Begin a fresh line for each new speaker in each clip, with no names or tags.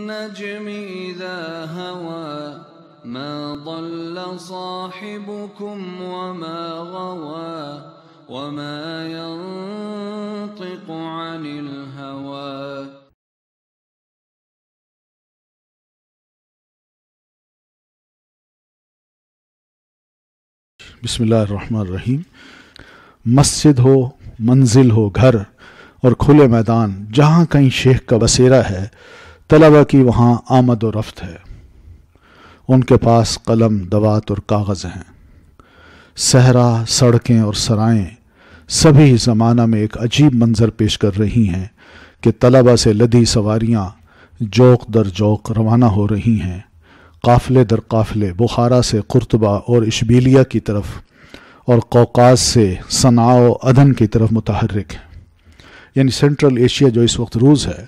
والنجم إذا هوى ما ضل صاحبكم وما غوى وما ينطق عن الهوى.
بسم اللہ الرحمن الرحیم. مسجد ہو، منزل ہو، گھر اور کھلے میدان، جہاں کہیں شیخ کا بسیرا ہے، طلبہ کی وہاں آمد و رفت ہے. ان کے پاس قلم، دوات اور کاغذ ہیں. صحرا، سڑکیں اور سرائیں سبھی زمانہ میں ایک عجیب منظر پیش کر رہی ہیں کہ طلبہ سے لدی سواریاں جوق در جوق روانہ ہو رہی ہیں، قافلے در قافلے بخارا سے قرطبہ اور اشبیلیہ کی طرف اور قوقاز سے صنعاء و عدن کی طرف متحرک ہیں. یعنی سینٹرل ایشیا جو اس وقت روس ہے،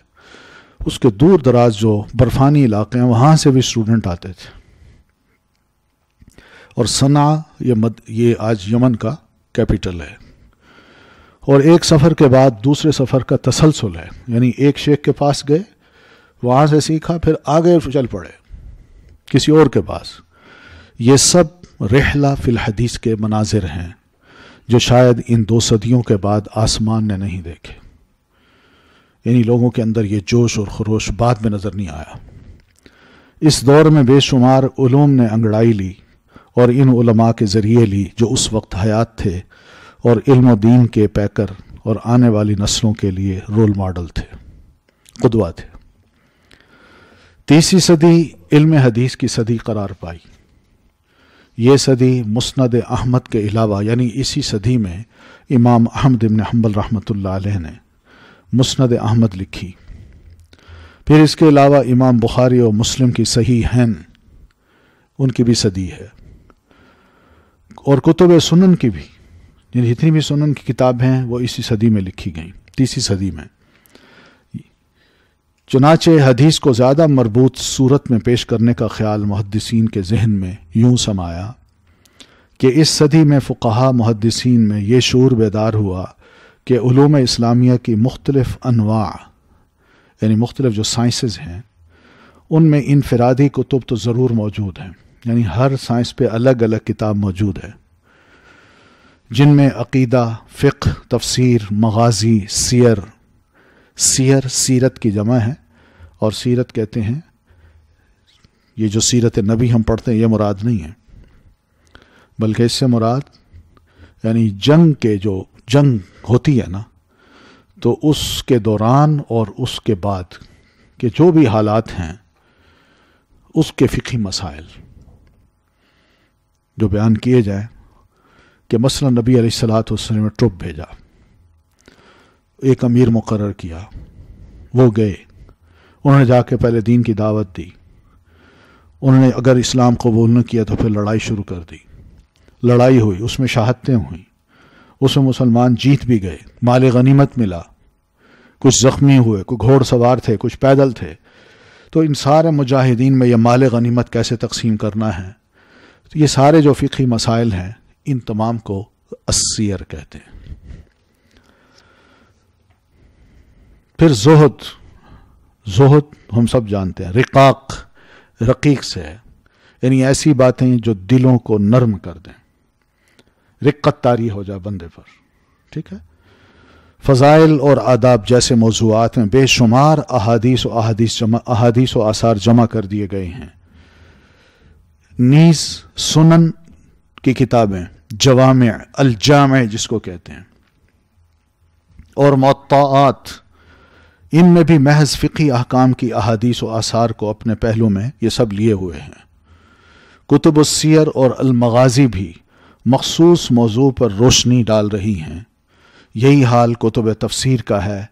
اس کے دور دراز جو برفانی علاقے ہیں وہاں سے بھی اسٹوڈنٹ آتے تھے. اور صنعاء یہ آج یمن کا کیپٹل ہے. اور ایک سفر کے بعد دوسرے سفر کا تسلسل ہے. یعنی ایک شیخ کے پاس گئے، وہاں سے سیکھا، پھر آگے چل پڑے کسی اور کے پاس. یہ سب رحلہ فی الحدیث کے مناظر ہیں جو شاید ان 2 صدیوں کے بعد آسمان نے نہیں دیکھے. یعنی لوگوں کے اندر یہ جوش اور خروش بعد میں نظر نہیں آیا. اس دور میں بے شمار علوم نے انگڑائی لی اور ان علماء کے ذریعے لی جو اس وقت حیات تھے اور علم و دین کے پیکر اور آنے والی نسلوں کے لیے رول ماڈل تھے، قدوہ تھے. 30 صدی علم حدیث کی صدی قرار پائی. یہ صدی مسند احمد کے علاوہ، یعنی اسی صدی میں امام احمد بن حنبل رحمۃ اللہ علیہ نے مسند احمد لکھی. پھر اس کے علاوہ امام بخاری اور مسلم کی صحیحین، ان کی بھی صدی ہے. اور کتب سنن کی بھی، یعنی جتنی بھی سنن کی کتاب ہیں وہ اسی صدی میں لکھی گئیں، 30 صدی میں. چنانچہ حدیث کو زیادہ مربوط صورت میں پیش کرنے کا خیال محدثین کے ذہن میں یوں سمایا کہ اس صدی میں فقہا محدثین میں یہ شعور بیدار ہوا کہ علوم اسلامیہ کی مختلف انواع، یعنی مختلف جو سائنسز ہیں، ان میں انفرادی کتب تو ضرور موجود ہیں. یعنی ہر سائنس پہ الگ الگ کتاب موجود ہے، جن میں عقیدہ، فقہ، تفسیر، مغازی، سیرت کی جمع ہے. اور سیرت کہتے ہیں، یہ جو سیرت نبی ہم پڑھتے ہیں یہ مراد نہیں ہے، بلکہ اس سے مراد یعنی جنگ ہوتی ہے نا، تو اس کے دوران اور اس کے بعد کے جو بھی حالات ہیں اس کے فقہی مسائل جو بیان کیے جائیں. کہ مثلا نبی علیہ الصلوۃ والسلام نے ٹرپ بھیجا، ایک امیر مقرر کیا، وہ گئے، انہوں نے جا کے پہلے دین کی دعوت دی. انہوں نے اگر اسلام قبول نہ کیا تو پھر لڑائی شروع کر دی. لڑائی ہوئی، اس میں شہادتیں ہوئیں، اس میں مسلمان جیت بھی گئے، مال غنیمت ملا، کچھ زخمی ہوئے، کچھ گھوڑ سوار تھے، کچھ پیدل تھے. تو ان سارے مجاہدین میں یہ مال غنیمت کیسے تقسیم کرنا ہے، تو یہ سارے جو فقہی مسائل ہیں ان تمام کو السیر کہتے ہیں. پھر زہد ہم سب جانتے ہیں، رقیق سے ہے، یعنی ایسی باتیں جو دلوں کو نرم کر دیں، رقت طاری ہو جائے بندے پر. ٹھیک ہے. فضائل اور آداب جیسے موضوعات میں بے شمار احادیث و آثار جمع کر دیے گئے ہیں. نیز سنن کی کتابیں، جوامع، الجامع جس کو کہتے ہیں، اور موطئات، ان میں بھی محض فقہی احکام کی احادیث و آثار کو اپنے پہلو میں یہ سب لیے ہوئے ہیں. کتب السیر اور المغازی بھی مخصوص موضوع پر روشنی ڈال رہی ہیں. یہی حال کتب تفسیر کا ہے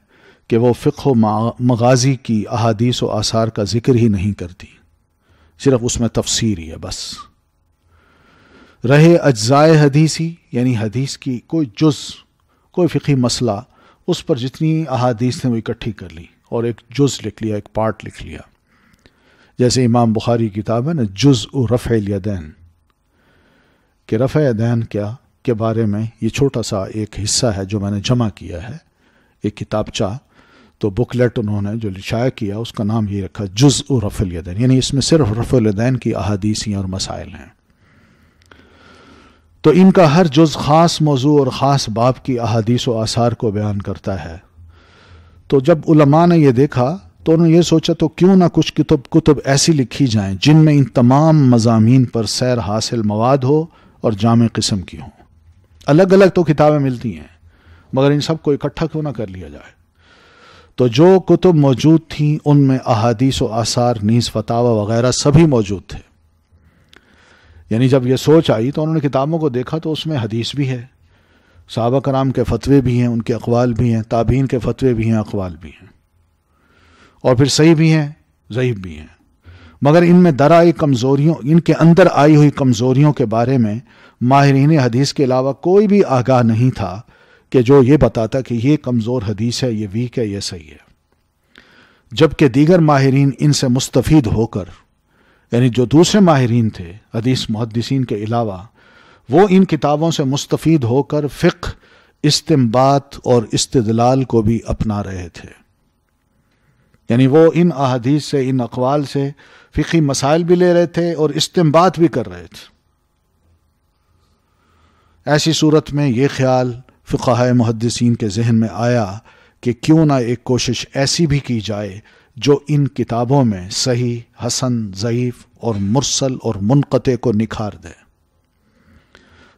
کہ وہ فقہ و مغازی کی احادیث و آثار کا ذکر ہی نہیں کرتی، صرف اس میں تفسیر ہی ہے بس. رہے اجزائے حدیثی، یعنی حدیث کی کوئی جز، کوئی فقہی مسئلہ، اس پر جتنی احادیث ہیں وہ اکٹھی کر لی اور ایک جز لکھ لیا، ایک پارٹ لکھ لیا. جیسے امام بخاری کی کتاب ہے نا جزء رفع الیدین، کہ رفع یدین کیا کے بارے میں یہ چھوٹا سا ایک حصہ ہے جو میں نے جمع کیا ہے، ایک کتابچہ تو بکلیٹ انہوں نے جو شائع کیا اس کا نام یہ رکھا جزء رفع الیدین، یعنی اس میں صرف رفع الیدین کی احادیث اور مسائل ہیں۔ تو ان کا ہر جز خاص موضوع اور خاص باب کی احادیث و آثار کو بیان کرتا ہے۔ تو جب علماء نے یہ دیکھا تو انہوں نے یہ سوچا تو کیوں نہ کچھ کتب ایسی لکھی جائیں جن میں ان تمام مضامین پر سیر حاصل مواد ہو اور جامع قسم کی ہوں۔ الگ الگ تو کتابیں ملتی ہیں مگر ان سب کو اکٹھا کیوں نہ کر لیا جائے۔ تو جو کتب موجود تھیں ان میں احادیث و آثار نیز فتاوی وغیرہ سبھی موجود تھے۔ یعنی جب یہ سوچ آئی تو انہوں نے کتابوں کو دیکھا تو اس میں حدیث بھی ہے، صحابہ کرام کے فتوے بھی ہیں، ان کے اقوال بھی ہیں، تابعین کے فتوے بھی ہیں، اقوال بھی ہیں، اور پھر صحیح بھی ہیں، ضعیف بھی ہیں۔ مگر ان میں درآئی کمزوریوں، ان کے اندر آئی ہوئی کمزوریوں کے بارے میں ماہرین حدیث کے علاوہ کوئی بھی آگاہ نہیں تھا کہ جو یہ بتاتا کہ یہ کمزور حدیث ہے، یہ ویک ہے، یہ صحیح ہے۔ جبکہ دیگر ماہرین ان سے مستفید ہو کر، یعنی جو دوسرے ماہرین تھے حدیث محدثین کے علاوہ، وہ ان کتابوں سے مستفید ہو کر فقہ، استنباط اور استدلال کو بھی اپنا رہے تھے۔ یعنی وہ ان احادیث سے، ان اقوال سے فقہی مسائل بھی لے رہے تھے اور استنباط بھی کر رہے تھے۔ ایسی صورت میں یہ خیال فقہاء محدثین کے ذہن میں آیا کہ کیوں نہ ایک کوشش ایسی بھی کی جائے جو ان کتابوں میں صحیح، حسن، ضعیف اور مرسل اور منقطع کو نکھار دے،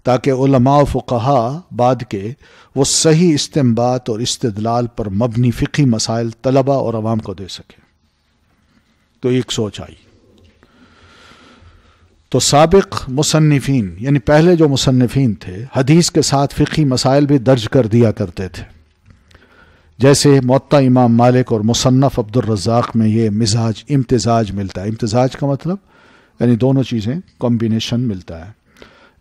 تاکہ علماء و فقہاء بعد کے وہ صحیح استنباط اور استدلال پر مبنی فقہی مسائل طلباء اور عوام کو دے سکے۔ تو ایک سوچ آئی۔ تو سابق مصنفین، یعنی پہلے جو مصنفین تھے، حدیث کے ساتھ فقہی مسائل بھی درج کر دیا کرتے تھے، جیسے موطا امام مالک اور مصنف عبد الرزاق میں یہ امتزاج ملتا ہے۔ امتزاج کا مطلب یعنی دونوں چیزیں کمبینیشن ملتا ہے۔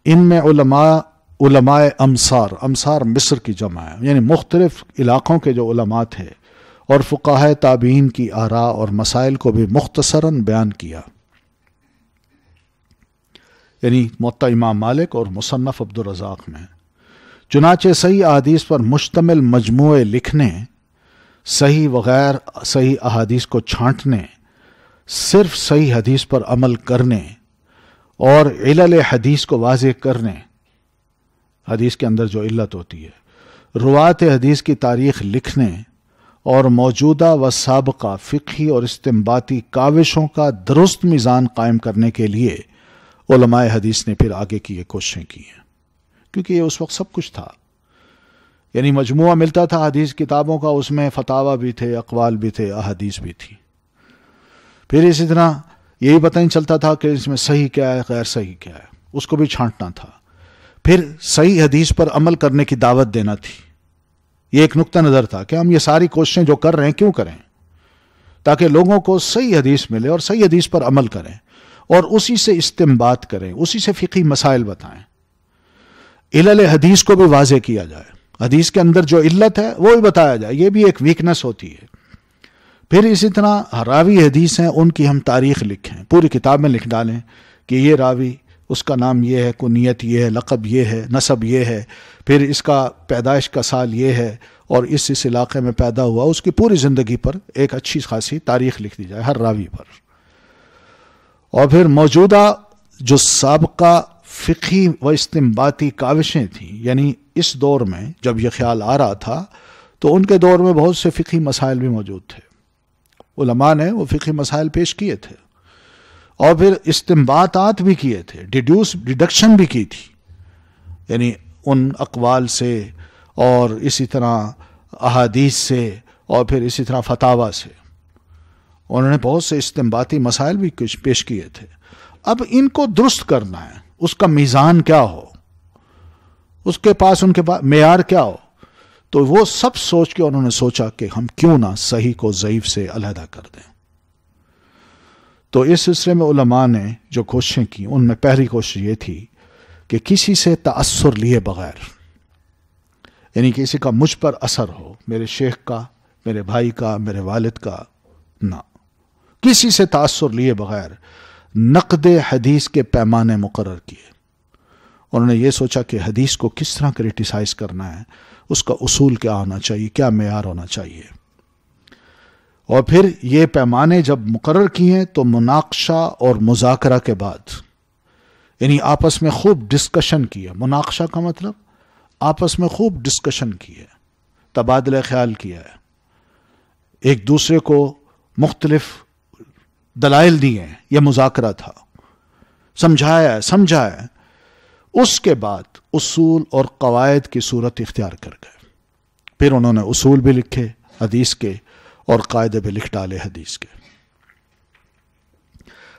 ان میں علماء امصار مصر کی جمع ہے، یعنی مختلف علاقوں کے جو علماء تھے، اور فقہاء تابعین کی آراء اور مسائل کو بھی مختصراً بیان کیا۔ یعنی موطا امام مالک اور مصنف عبد الرزاق میں چنانچہ صحیح احادیث پر مشتمل مجموعے لکھنے، صحیح وغیر صحیح احادیث کو چھانٹنے، صرف صحیح حدیث پر عمل کرنے اور علل حدیث کو واضح کرنے، حدیث کے اندر جو علت ہوتی ہے، روات حدیث کی تاریخ لکھنے اور موجودہ و سابقہ فقہی اور استنباطی کاوشوں کا درست میزان قائم کرنے کے لیے علماء حدیث نے پھر آگے کی یہ کوششیں کی ہیں، کیونکہ یہ اس وقت سب کچھ تھا۔ یعنی مجموعہ ملتا تھا حدیث کتابوں کا، اس میں فتاوی بھی تھے، اقوال بھی تھے، احادیث بھی تھی۔ پھر اسی طرح یہی پتہ نہیں چلتا تھا کہ اس میں صحیح کیا ہے، غیر صحیح کیا ہے، اس کو بھی چھانٹنا تھا۔ پھر صحیح حدیث پر عمل کرنے کی دعوت دینا تھی۔ یہ ایک نقطہ نظر تھا کہ ہم یہ ساری کوششیں جو کر رہے ہیں کیوں کریں، تاکہ لوگوں کو صحیح حدیث ملے اور صحیح حدیث پر عمل کریں اور اسی سے استنباط کریں، اسی سے فقہی مسائل بتائیں۔ علل حدیث کو بھی واضح کیا جائے، حدیث کے اندر جو علت ہے وہ بھی بتایا جائے، یہ بھی ایک ویکنس ہوتی ہے۔ پھر اسی طرح راوی حدیث ہیں، ان کی ہم تاریخ لکھیں، پوری کتاب میں لکھ ڈالیں کہ یہ راوی، اس کا نام یہ ہے، کنیت یہ ہے، لقب یہ ہے، نسب یہ ہے، پھر اس کا پیدائش کا سال یہ ہے، اور اس علاقے میں پیدا ہوا، اس کی پوری زندگی پر ایک اچھی خاصی تاریخ لکھ دی جائے ہر راوی پر۔ اور پھر موجودہ جو سابقہ فقہی و استنباطی کاوشیں تھیں، یعنی اس دور میں جب یہ خیال آ رہا تھا تو ان کے دور میں بہت سے فقہی مسائل بھی موجود تھے، علماء نے وہ فقہی مسائل پیش کیے تھے، اور پھر استنباطات بھی کیے تھے، ڈیڈکشن بھی کی تھی، یعنی ان اقوال سے اور اسی طرح احادیث سے اور پھر اسی طرح فتاوی سے انہوں نے بہت سے استنباطی مسائل بھی کچھ پیش کیے تھے۔ اب ان کو درست کرنا ہے، اس کا میزان کیا ہو، اس کے پاس ان کے پاس معیار کیا ہو، تو وہ سب سوچ کے انہوں نے سوچا کہ ہم کیوں نہ صحیح کو ضعیف سے علیحدہ کر دیں۔ تو اس سلسلے میں علماء نے جو کوششیں کی، ان میں پہلی کوشش یہ تھی کہ کسی سے تأثر لیے بغیر، یعنی کسی کا مجھ پر اثر ہو، میرے شیخ کا، میرے بھائی کا، میرے والد کا، نہ، کسی سے تأثر لیے بغیر نقد حدیث کے پیمانے مقرر کیے۔ انہوں نے یہ سوچا کہ حدیث کو کس طرح کریٹیسائز کرنا ہے، اس کا اصول کیا ہونا چاہیے، کیا معیار ہونا چاہیے۔ اور پھر یہ پیمانے جب مقرر کیے ہیں تو مناقشہ اور مذاکرہ کے بعد، یعنی آپس میں خوب ڈسکشن کیا. مناقشہ کا مطلب آپس میں خوب ڈسکشن کیا، تبادلہ خیال کیا ہے، ایک دوسرے کو مختلف دلائل دیے ہیں، یہ مذاکرہ تھا، سمجھایا ہے. اس کے بعد اصول اور قواعد کی صورت اختیار کر گئے. پھر انہوں نے اصول بھی لکھے حدیث کے اور قاعدے بھی لکھ ڈالے حدیث کے.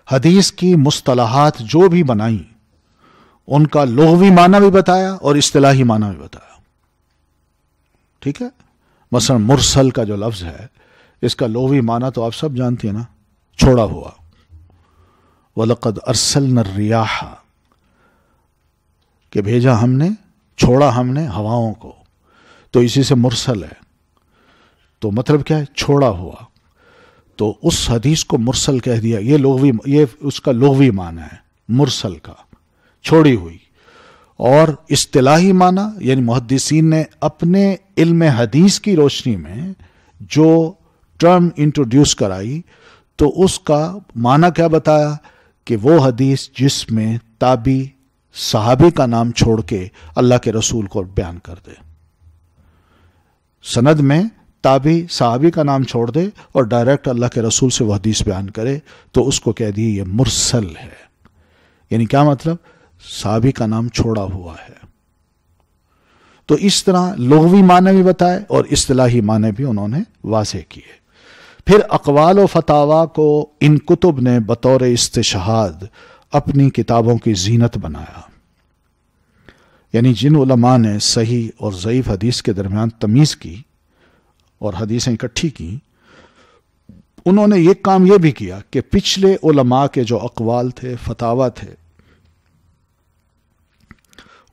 حدیث کی مصطلحات جو بھی بنائیں ان کا لغوی معنی بھی بتایا اور اصطلاحی معنی بھی بتایا. ٹھیک ہے، مثلا مرسل کا جو لفظ ہے اس کا لغوی معنی تو آپ سب جانتے ہیں نا، چھوڑا ہوا. وَلَقَدْ أَرْسَلْنَا الرِّيَاحَ، کہ بھیجا ہم نے، چھوڑا ہم نے ہواؤں کو، تو اسی سے مرسل ہے. تو مطلب کیا ہے؟ چھوڑا ہوا. تو اس حدیث کو مرسل کہہ دیا. یہ اس کا لغوی معنی ہے مرسل کا، چھوڑی ہوئی. اور اصطلاحی معنی یعنی محدثین نے اپنے علم حدیث کی روشنی میں جو ٹرم انٹروڈیوس کرائی تو اس کا معنی کیا بتایا کہ وہ حدیث جس میں تابعی صحابی کا نام چھوڑ کے اللہ کے رسول کو بیان کر دے. سند میں تابعی صحابی کا نام چھوڑ دے اور ڈائریکٹ اللہ کے رسول سے وہ حدیث بیان کرے تو اس کو کہہ دیے یہ مرسل ہے. یعنی کیا مطلب؟ صحابی کا نام چھوڑا ہوا ہے. تو اس طرح لغوی معنی بھی بتائے اور اصطلاحی معنی بھی انہوں نے واضح کیے. پھر اقوال و فتاوا کو ان کتب نے بطور استشہاد اپنی کتابوں کی زینت بنایا. یعنی جن علماء نے صحیح اور ضعیف حدیث کے درمیان تمیز کی اور حدیثیں اکٹھی کی، انہوں نے یہ کام یہ بھی کیا کہ پچھلے علماء کے جو اقوال تھے، فتاوا تھے،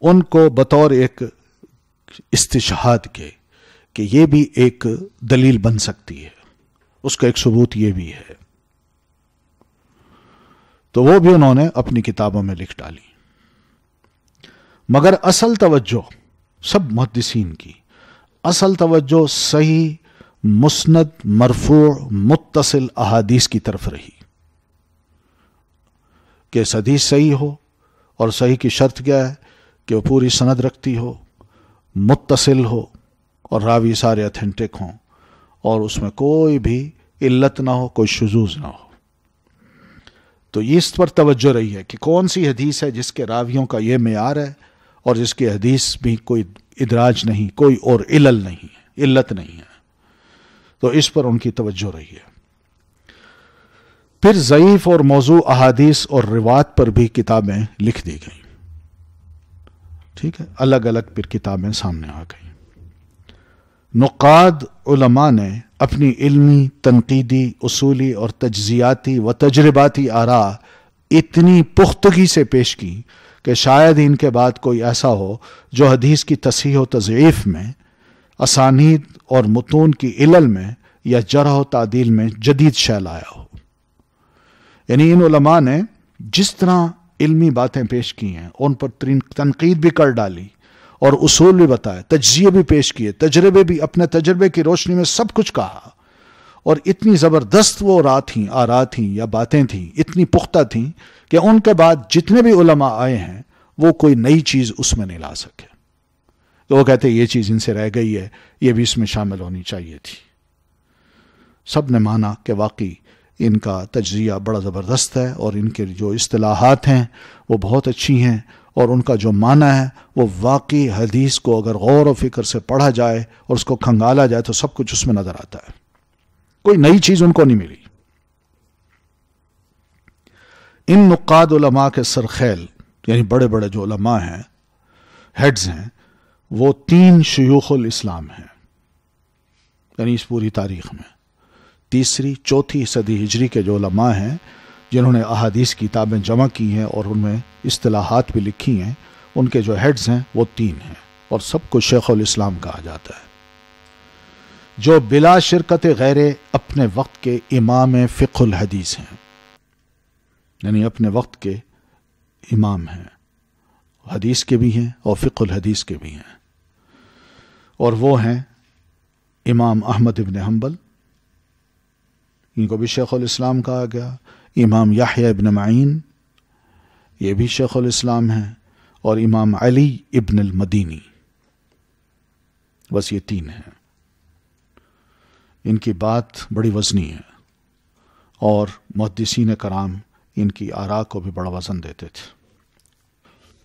ان کو بطور ایک استشہاد کے کہ یہ بھی ایک دلیل بن سکتی ہے، اس کا ایک ثبوت یہ بھی ہے، تو وہ بھی انہوں نے اپنی کتابوں میں لکھ ڈالی. مگر اصل توجہ سب محدثین کی، اصل توجہ صحیح مسند مرفوع متصل احادیث کی طرف رہی کہ حدیث صحیح ہو، اور صحیح کی شرط کیا ہے کہ وہ پوری سند رکھتی ہو، متصل ہو اور راوی سارے اتھینٹک ہوں اور اس میں کوئی بھی علت نہ ہو، کوئی شذوذ نہ ہو. تو یہ اس پر توجہ رہی ہے کہ کون سی حدیث ہے جس کے راویوں کا یہ معیار ہے اور جس کی حدیث بھی کوئی ادراج نہیں، کوئی اور علل نہیں ہے، علت نہیں ہے. تو اس پر ان کی توجہ رہی ہے. پھر ضعیف اور موضوع احادیث اور روایت پر بھی کتابیں لکھ دی گئیں. ٹھیک ہے، الگ الگ پھر کتابیں سامنے آ گئیں. نقاد علماء نے اپنی علمی، تنقیدی، اصولی اور تجزیاتی و تجرباتی آراء اتنی پختگی سے پیش کی کہ شاید ان کے بعد کوئی ایسا ہو جو حدیث کی تصحیح و تضعیف میں، اسانید اور متون کی علل میں یا جرح و تعدیل میں جدید شے لایا ہو. یعنی ان علماء نے جس طرح علمی باتیں پیش کی ہیں ان پر تنقید بھی کر ڈالی اور اصول بھی بتائے، تجزیے بھی پیش کیے، تجربے بھی، اپنے تجربے کی روشنی میں سب کچھ کہا. اور اتنی زبردست وہ آراء تھیں یا باتیں تھیں، اتنی پختہ تھیں کہ ان کے بعد جتنے بھی علماء آئے ہیں وہ کوئی نئی چیز اس میں نہیں لا سکے. تو وہ کہتے یہ چیز ان سے رہ گئی ہے، یہ بھی اس میں شامل ہونی چاہیے تھی. سب نے مانا کہ واقعی ان کا تجزیہ بڑا زبردست ہے اور ان کے جو اصطلاحات ہیں وہ بہت اچھی ہیں اور ان کا جو معنی ہے وہ واقعی حدیث کو اگر غور و فکر سے پڑھا جائے اور اس کو کھنگالا جائے تو سب کچھ اس میں نظر آتا ہے، کوئی نئی چیز ان کو نہیں ملی. ان نقاد علماء کے سرخیل یعنی بڑے بڑے جو علماء ہیں، ہیڈز ہیں، وہ 3 شیوخ الاسلام ہیں. یعنی اس پوری تاریخ میں 3ری 4تھی صدی ہجری کے جو علماء ہیں جنہوں نے احادیث کی کتابیں جمع کی ہیں اور ان میں اصطلاحات بھی لکھی ہیں، ان کے جو ہیڈز ہیں وہ 3 ہیں اور سب کو شیخ الاسلام کہا جاتا ہے، جو بلا شرکت غیر اپنے وقت کے امام فقہ الحدیث ہیں. یعنی اپنے وقت کے امام ہیں، حدیث کے بھی ہیں اور فقہ الحدیث کے بھی ہیں، اور وہ ہیں امام احمد ابن حنبل، ان کو بھی شیخ الاسلام کہا گیا. امام یحییٰ ابن معین یہ بھی شیخ الاسلام ہیں، اور امام علی ابن المدینی، بس یہ 3 ہیں. ان کی بات بڑی وزنی ہے، اور محدثین کرام ان کی آراء کو بھی بڑا وزن دیتے تھے.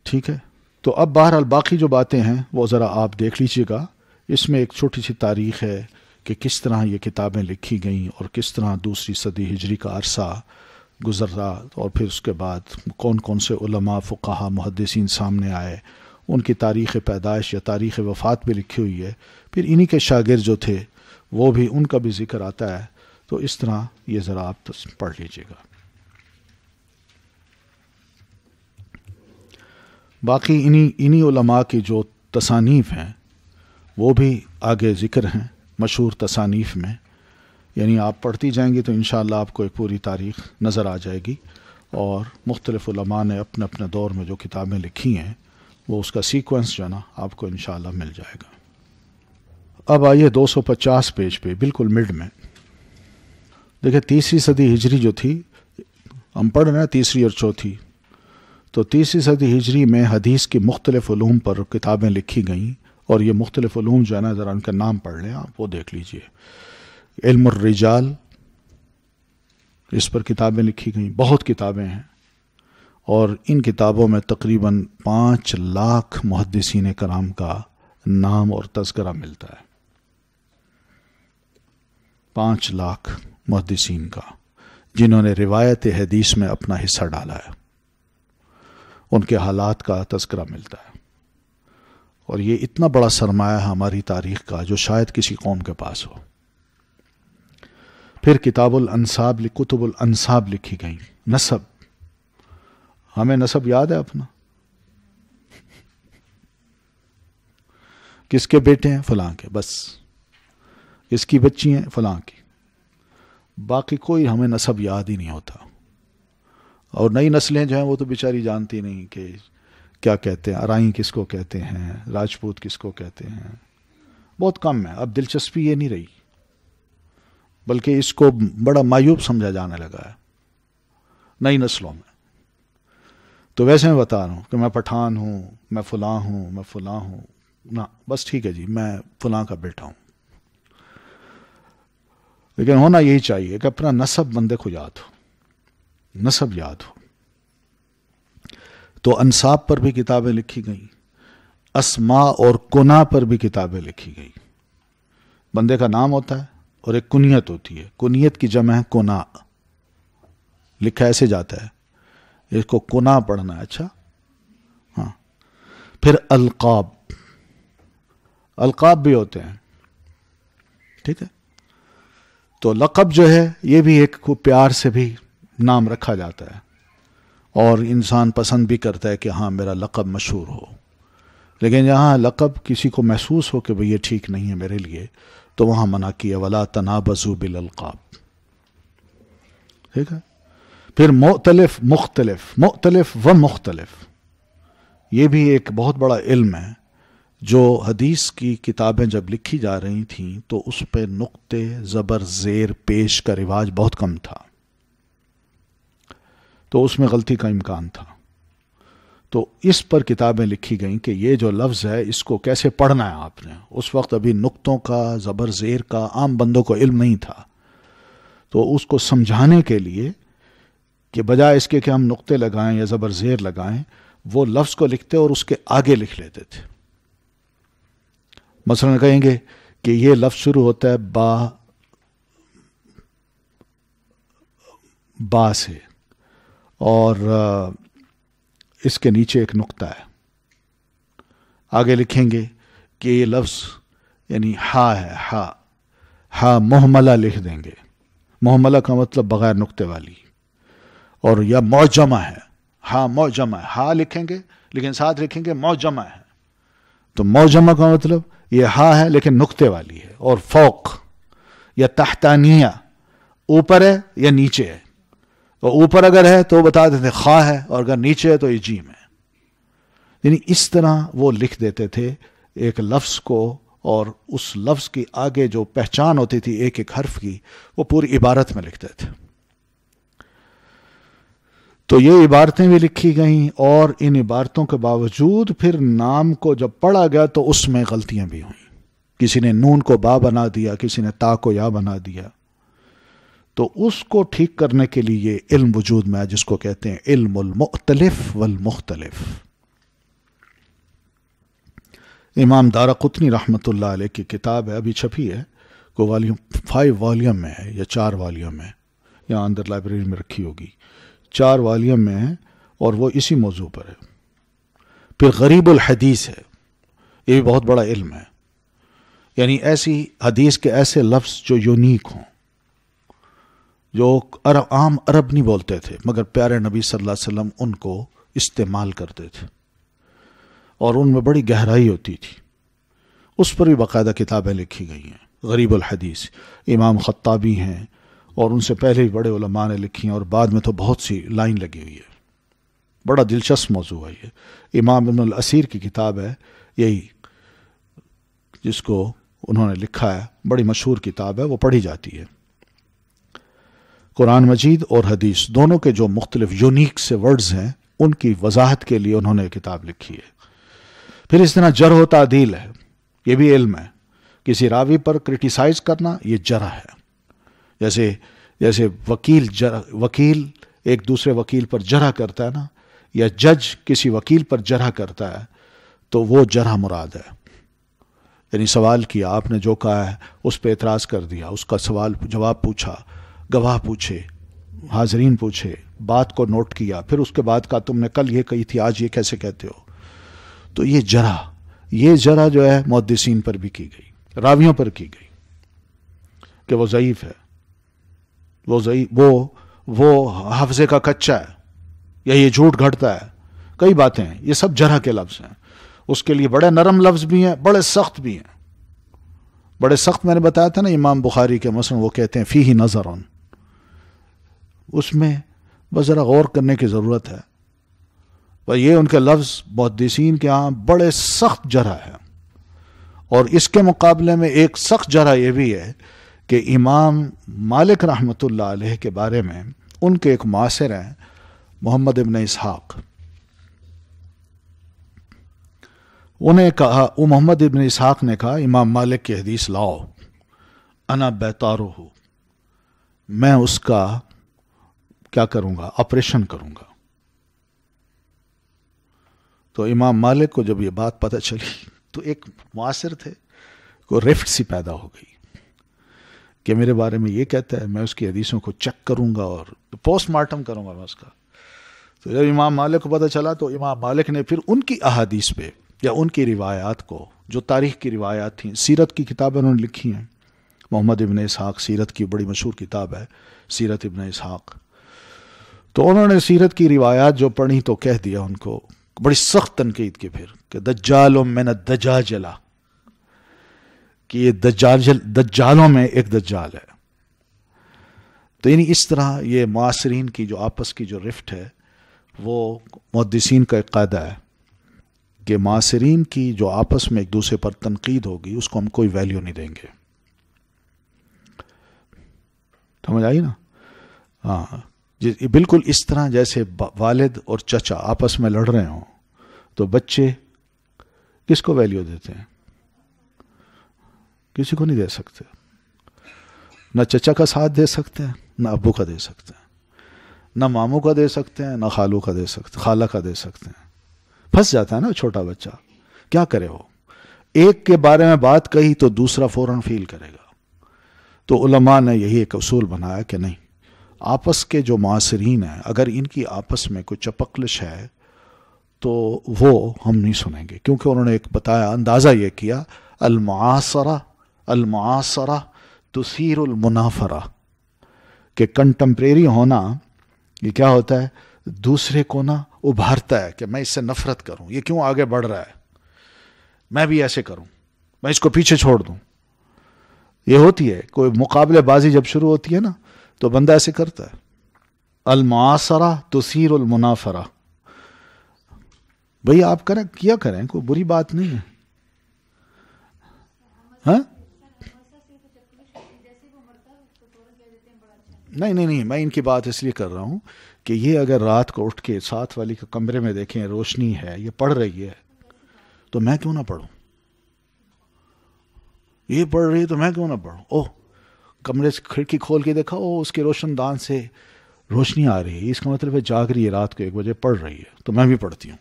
ٹھیک ہے، تو اب بہرحال باقی جو باتیں ہیں وہ ذرا آپ دیکھ لیجیے گا. اس میں ایک چھوٹی سی تاریخ ہے کہ کس طرح یہ کتابیں لکھی گئیں اور کس طرح دوسری صدی ہجری کا عرصہ گزرا، اور پھر اس کے بعد کون کون سے علماء، فقہا، محدثین سامنے آئے، ان کی تاریخ پیدائش یا تاریخ وفات بھی لکھی ہوئی ہے. پھر انہی کے شاگرد جو تھے وہ بھی، ان کا بھی ذکر آتا ہے. تو اس طرح یہ ذرا آپ پڑھ لیجیے گا. باقی انہی علماء کی جو تصانیف ہیں وہ بھی آگے ذکر ہیں مشہور تصانیف میں. یعنی آپ پڑھتی جائیں گی تو انشاءاللہ آپ کو ایک پوری تاریخ نظر آ جائے گی، اور مختلف علماء نے اپنے اپنے دور میں جو کتابیں لکھی ہیں وہ اس کا سیکوینس جو ہے نا آپ کو انشاءاللہ مل جائے گا. اب آئیے 250 پیج پہ بالکل مڈ میں. دیکھیں تیسری صدی ہجری جو تھی، ہم پڑھ رہے ہیں تیسری اور چوتھی، تو تیسری صدی ہجری میں حدیث کی مختلف علوم پر کتابیں لکھی گئیں. اور یہ مختلف علوم جو ہے نا ذرا ان کا نام پڑھ لیں آپ، وہ دیکھ لیجئے. علم الرجال، اس پر کتابیں لکھی گئیں، بہت کتابیں ہیں، اور ان کتابوں میں تقریباً 5 لاکھ محدثین کرام کا نام اور تذکرہ ملتا ہے. 5 لاکھ محدثین کا جنہوں نے روایت حدیث میں اپنا حصہ ڈالا ہے، ان کے حالات کا تذکرہ ملتا ہے. اور یہ اتنا بڑا سرمایہ ہے ہماری تاریخ کا جو شاید کسی قوم کے پاس ہو. پھر کتاب الانساب، کتب الانساب لکھی گئیں. نسب، ہمیں نسب یاد ہے اپنا، کس کے بیٹے ہیں فلاں کے، بس کس کی بچی ہیں فلاں کی، باقی کوئی ہمیں نسب یاد ہی نہیں ہوتا. اور نئی نسلیں جو ہیں وہ تو بیچاری جانتی نہیں کہ کیا کہتے ہیں، ارائیں کس کو کہتے ہیں، راجپوت کس کو کہتے ہیں، بہت کم ہے. اب دلچسپی یہ نہیں رہی، بلکہ اس کو بڑا معیوب سمجھا جانے لگا ہے نئی نسلوں میں. تو ویسے میں بتا رہا ہوں کہ میں پٹھان ہوں، میں فلاں ہوں، میں فلاں ہوں، نہ بس ٹھیک ہے جی میں فلاں کا بیٹا ہوں. لیکن ہونا یہی چاہیے کہ اپنا نسب بندے کو یاد ہو، نسب یاد ہو. تو انساب پر بھی کتابیں لکھی گئیں، اسماء اور کنا پر بھی کتابیں لکھی گئیں. بندے کا نام ہوتا ہے اور ایک کنیت ہوتی ہے، کنیت کی جمع ہے کنا، لکھا ایسے جاتا ہے، اس کو کنا پڑھنا ہے. اچھا ہاں. پھر القاب، القاب بھی ہوتے ہیں. ٹھیک ہے، تو لقب جو ہے یہ بھی ایک کو پیار سے بھی نام رکھا جاتا ہے، اور انسان پسند بھی کرتا ہے کہ ہاں میرا لقب مشہور ہو. لیکن جہاں لقب کسی کو محسوس ہو کہ بھئی یہ ٹھیک نہیں ہے میرے لیے، تو وہاں منع کیا ولا تنابزوا بالالقاب. ٹھیک ہے. پھر مؤتلف، مختلف، مؤتلف و مختلف، یہ بھی ایک بہت بڑا علم ہے. جو حدیث کی کتابیں جب لکھی جا رہی تھیں تو اس پہ نقطے، زبر، زیر، پیش کا رواج بہت کم تھا، تو اس میں غلطی کا امکان تھا. تو اس پر کتابیں لکھی گئیں کہ یہ جو لفظ ہے اس کو کیسے پڑھنا ہے آپ نے. اس وقت ابھی نقطوں کا، زبر زیر کا عام بندوں کو علم نہیں تھا، تو اس کو سمجھانے کے لیے کہ بجائے اس کے کہ ہم نقطے لگائیں یا زبر زیر لگائیں، وہ لفظ کو لکھتے اور اس کے آگے لکھ لیتے تھے. مثلا کہیں گے کہ یہ لفظ شروع ہوتا ہے با سے، اور اس کے نیچے ایک نقطہ ہے. آگے لکھیں گے کہ یہ لفظ یعنی ہا ہے، ہا محملہ لکھ دیں گے. محملہ کا مطلب بغیر نقطے والی. اور یا معجمہ ہے، ہا معجمہ ہے، ہا لکھیں گے لیکن ساتھ لکھیں گے معجمہ ہے. تو معجمہ کا مطلب یہ ہا ہے لیکن نقطے والی ہے. اور فوق یا تحتانیہ، اوپر ہے یا نیچے ہے. تو اوپر اگر ہے تو بتا دیتے خا ہے، اور اگر نیچے ہے تو یہ جیم ہے. یعنی اس طرح وہ لکھ دیتے تھے ایک لفظ کو اور اس لفظ کی آگے جو پہچان ہوتی تھی ایک ایک حرف کی وہ پوری عبارت میں لکھتے تھے. تو یہ عبارتیں بھی لکھی گئیں، اور ان عبارتوں کے باوجود پھر نام کو جب پڑھا گیا تو اس میں غلطیاں بھی ہوئیں. کسی نے نون کو با بنا دیا، کسی نے تا کو یا بنا دیا. تو اس کو ٹھیک کرنے کے لیے یہ علم وجود میں ہے جس کو کہتے ہیں علم المؤتلف والمختلف. امام دارقطنی رحمۃ اللہ علیہ کی کتاب ہے، ابھی چھپی ہے، کو والیوم 5 والیوم میں ہے یا 4 والیوم میں، یہاں اندر لائبریری میں رکھی ہوگی، 4 والیوم میں ہے، اور وہ اسی موضوع پر ہے. پھر غریب الحدیث ہے، یہ بھی بہت بڑا علم ہے، یعنی ایسی حدیث کے ایسے لفظ جو یونیک ہوں، جو عام عرب نہیں بولتے تھے مگر پیارے نبی صلی اللہ علیہ وسلم ان کو استعمال کرتے تھے، اور ان میں بڑی گہرائی ہوتی تھی. اس پر بھی باقاعدہ کتابیں لکھی گئی ہیں. غریب الحدیث امام خطابی ہیں، اور ان سے پہلے ہی بڑے علماء نے لکھی ہیں، اور بعد میں تو بہت سی لائن لگی ہوئی ہے. بڑا دلچسپ موضوع ہے یہ. امام ابن الاسیر کی کتاب ہے یہی، جس کو انہوں نے لکھا ہے، بڑی مشہور کتاب ہے، وہ پڑھی جاتی ہے. قرآن مجید اور حدیث دونوں کے جو مختلف یونیک سے ورڈز ہیں ان کی وضاحت کے لیے انہوں نے کتاب لکھی ہے. پھر اس طرح جرح و تعدیل ہے، یہ بھی علم ہے. کسی راوی پر کرٹیسائز کرنا یہ جرح ہے. جیسے وکیل ایک دوسرے وکیل پر جرح کرتا ہے نا، یا جج کسی وکیل پر جرح کرتا ہے، تو وہ جرح مراد ہے. یعنی سوال کیا آپ نے، جو کہا ہے اس پہ اعتراض کر دیا، اس کا سوال جواب پوچھا، گواہ پوچھے، حاضرین پوچھے، بات کو نوٹ کیا، پھر اس کے بعد کہا تم نے کل یہ کہی تھی آج یہ کیسے کہتے ہو. تو یہ جرح جو ہے محدثین پر بھی کی گئی، راویوں پر کی گئی کہ وہ ضعیف ہے، وہ حافظے کا کچا ہے، یا یہ جھوٹ گھڑتا ہے. کئی باتیں ہیں، یہ سب جرح کے لفظ ہیں. اس کے لیے بڑے نرم لفظ بھی ہیں، بڑے سخت بھی ہیں. بڑے سخت میں نے بتایا تھا نا، امام بخاری کے مثلا وہ کہتے ہیں فیہ نظرن، اس میں بس ذرا غور کرنے کی ضرورت ہے. اور یہ ان کے لفظ محدثین کے ہاں بڑے سخت جرح ہے. اور اس کے مقابلے میں ایک سخت جرح یہ بھی ہے کہ امام مالک رحمۃ اللہ علیہ کے بارے میں ان کے ایک معاصر ہیں محمد ابن اسحاق، انہیں کہا، وہ محمد ابن اسحاق نے کہا امام مالک کی حدیث لاؤ، انا بیتارہ، میں اس کا کیا کروں گا، آپریشن کروں گا. تو امام مالک کو جب یہ بات پتہ چلی تو ایک معاصر تھے کو رفٹ سی پیدا ہو گئی کہ میرے بارے میں یہ کہتا ہے، میں اس کی حدیثوں کو چیک کروں گا اور پوسٹ مارٹم کروں گا میں اس کا. تو جب امام مالک کو پتہ چلا تو امام مالک نے پھر ان کی احادیث پہ یا ان کی روایات کو، جو تاریخ کی روایات تھیں، سیرت کی کتابیں انہوں نے لکھی ہیں. محمد ابن اسحاق سیرت کی بڑی مشہور کتاب ہے، سیرت ابن اسحاق. تو انہوں نے سیرت کی روایات جو پڑھی تو کہہ دیا ان کو بڑی سخت تنقید کی پھر کہ دجال من الدجاجلہ، کہ یہ دجالوں میں ایک دجال ہے. تو یعنی اس طرح یہ معاصرین کی جو آپس کی جو رفٹ ہے، وہ محدثین کا ایک قاعدہ ہے کہ معاصرین کی جو آپس میں ایک دوسرے پر تنقید ہوگی اس کو ہم کوئی ویلیو نہیں دیں گے. سمجھ آئی نا؟ ہاں، بالکل اس طرح جیسے والد اور چچا آپس میں لڑ رہے ہوں تو بچے کس کو ویلیو دیتے ہیں؟ کسی کو نہیں دے سکتے. نہ چچا کا ساتھ دے سکتے ہیں، نہ ابو کا دے سکتے ہیں، نہ ماموں کا دے سکتے ہیں، نہ خالو کا دے سکتے، خالہ کا دے سکتے ہیں. پھنس جاتا ہے نا چھوٹا بچہ، کیا کرے وہ؟ ایک کے بارے میں بات کہی تو دوسرا فوراً فیل کرے گا. تو علماء نے یہی ایک اصول بنایا کہ نہیں، آپس کے جو معاصرین ہیں اگر ان کی آپس میں کوئی چپکلش ہے تو وہ ہم نہیں سنیں گے، کیونکہ انہوں نے ایک بتایا، اندازہ یہ کیا، المعاصرہ تثیر المنافرہ، کہ کنٹمپریری ہونا یہ کیا ہوتا ہے، دوسرے کو نا ابھارتا ہے کہ میں اس سے نفرت کروں، یہ کیوں آگے بڑھ رہا ہے، میں بھی ایسے کروں، میں اس کو پیچھے چھوڑ دوں. یہ ہوتی ہے کوئی مقابلے بازی جب شروع ہوتی ہے نا تو بندہ ایسے کرتا ہے. المعاصرہ تثیر المنافرہ، بھئی آپ کیا کریں، کوئی بری بات نہیں ہے. ہاں نہیں میں ان کی بات اس لیے کر رہا ہوں کہ یہ اگر رات کو اٹھ کے ساتھ والی کے کمرے میں دیکھیں روشنی ہے، یہ پڑھ رہی ہے، تو میں کیوں نہ پڑھوں؟ یہ پڑھ رہی ہے تو میں کیوں نہ پڑھوں؟ اوہ کمرے سے کھڑکی کھول کے دیکھا، او اس کے روشن دان سے روشنی آ رہی ہے، اس کا مطلب ہے جاگ رہی ہے، رات کو 1 بجے پڑھ رہی ہے، تو میں بھی پڑھتی ہوں۔